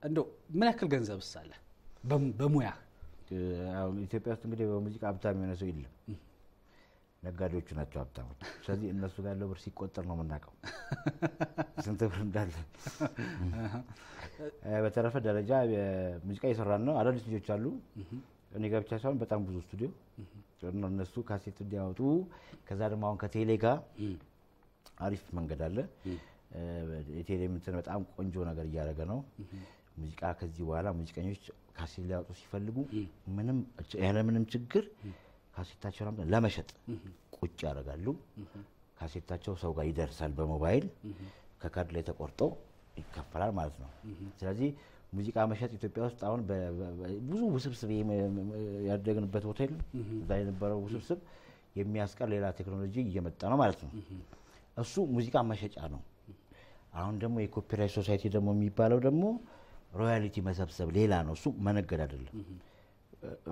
እንደው ምን ያክል ገንዘብ ሳለ በሙያ? አሁን ኢትዮጵያ ውስጥ እንግዲህ በሙዚቃ ሀብታም የሆነ ሰው የለም። ነጋዴዎቹ ናቸው ሀብታሞች። ስለዚህ እነሱ ጋር ያለው ብር ሲቆጠር ነው የምናውቀው ስንት ብር እንዳለ። በተረፈ ደረጃ ሙዚቃ እየሰራን ነው። አዳዲስ ልጆች አሉ። እኔ ጋር ብቻ ሳይሆን በጣም ብዙ ስቱዲዮ እነሱ ካሴት እንዲያወጡ ከዛ ደግሞ አሁን ከቴሌ ጋር አሪፍ መንገድ አለ። የቴሌ እንትን በጣም ቆንጆ ነገር እያደረገ ነው። ሙዚቃ ከዚህ በኋላ ሙዚቀኞች ካሴት ሊያወጡ ሲፈልጉ ምንም ችግር ካሴታቸውን ለመሸጥ ቁጭ ያደርጋሉ። ካሴታቸው ሰው ጋር ይደርሳል በሞባይል ከካርድ ላይ ተቆርጦ ይከፈላል ማለት ነው። ስለዚህ ሙዚቃ መሸጥ ኢትዮጵያ ውስጥ አሁን ብዙ ውስብስብ ያደግንበት ሆቴል እዛ የነበረው ውስብስብ የሚያስቀር ሌላ ቴክኖሎጂ እየመጣ ነው ማለት ነው። እሱ ሙዚቃ መሸጫ ነው። አሁን ደግሞ የኮፒራይት ሶሳይቲ ደግሞ የሚባለው ደግሞ ሮያሊቲ መሰብሰብ ሌላ ነው። እሱ መነገድ አይደለም።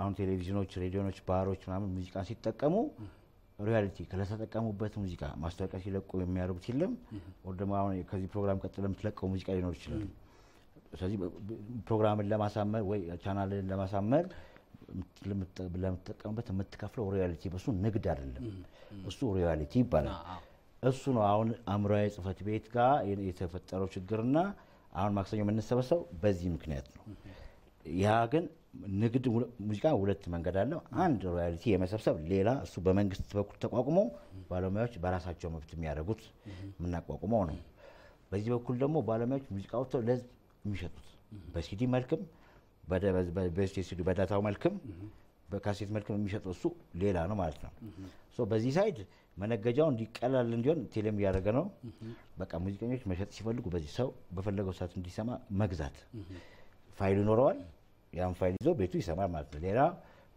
አሁን ቴሌቪዥኖች፣ ሬዲዮኖች፣ ባሮች ምናምን ሙዚቃ ሲጠቀሙ ሮያሊቲ ከተጠቀሙበት ሙዚቃ ማስታወቂያ ሲለቁ የሚያደርጉት የለም። ወደ ደግሞ አሁን ከዚህ ፕሮግራም ቀጥሎ የምትለቀው ሙዚቃ ሊኖር ይችላል። ስለዚህ ፕሮግራምን ለማሳመር ወይ ቻናልን ለማሳመር ለምትጠቀምበት የምትከፍለው ሮያሊቲ በሱ ንግድ አይደለም። እሱ ሮያሊቲ ይባላል። እሱ ነው አሁን አእምሯዊ ጽህፈት ቤት ጋር የተፈጠረው ችግርና አሁን ማክሰኞ የምንሰበሰው በዚህ ምክንያት ነው። ያ ግን ንግድ ሙዚቃ ሁለት መንገድ አለው። አንድ ሮያሊቲ የመሰብሰብ ሌላ እሱ በመንግስት በኩል ተቋቁሞ ባለሙያዎች በራሳቸው መብት የሚያደርጉት የምናቋቁመው ነው። በዚህ በኩል ደግሞ ባለሙያዎች ሙዚቃዎችን ለህዝብ የሚሸጡት በሲዲ መልክም በዳታው መልክም በካሴት መልክም የሚሸጡት እሱ ሌላ ነው ማለት ነው። በዚህ ሳይድ መነገጃው እንዲቀላል እንዲሆን ቴሌም እያደረገ ነው። በቃ ሙዚቀኞች መሸጥ ሲፈልጉ በዚህ ሰው በፈለገው ሰዓት እንዲሰማ መግዛት ፋይል ይኖረዋል። ያን ፋይል ይዞ ቤቱ ይሰማል ማለት ነው። ሌላ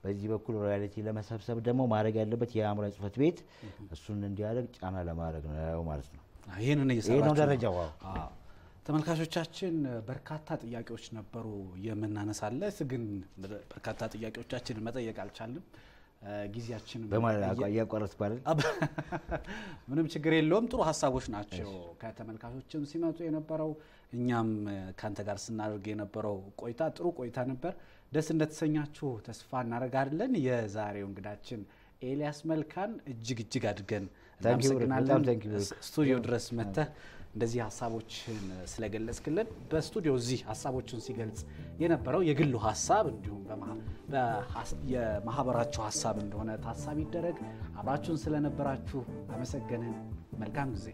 በዚህ በኩል ሮያሊቲ ለመሰብሰብ ደግሞ ማድረግ ያለበት የአእምሯዊ ጽህፈት ቤት እሱን እንዲያደርግ ጫና ለማድረግ ነው ማለት ነው። ይሄንን እየሰራችሁ ነው ደረጃው። ተመልካቾቻችን በርካታ ጥያቄዎች ነበሩ የምናነሳለት፣ ግን በርካታ ጥያቄዎቻችንን መጠየቅ አልቻልንም። ጊዜያችን ያቋረጥ ባለ ምንም ችግር የለውም። ጥሩ ሀሳቦች ናቸው ከተመልካቾችም ሲመጡ የነበረው። እኛም ካንተ ጋር ስናደርግ የነበረው ቆይታ ጥሩ ቆይታ ነበር። ደስ እንደተሰኛችሁ ተስፋ እናደርጋለን። የዛሬው እንግዳችን ኤልያስ መልካን እጅግ አድርገን እናመሰግናለን። ስቱዲዮ ድረስ መጥተህ እንደዚህ ሀሳቦችን ስለገለጽክልን። በስቱዲዮ እዚህ ሀሳቦችን ሲገልጽ የነበረው የግሉ ሀሳብ እንዲሁም የማህበራቸው ሀሳብ እንደሆነ ታሳቢ ይደረግ። አብራችሁን ስለነበራችሁ አመሰገንን። መልካም ጊዜ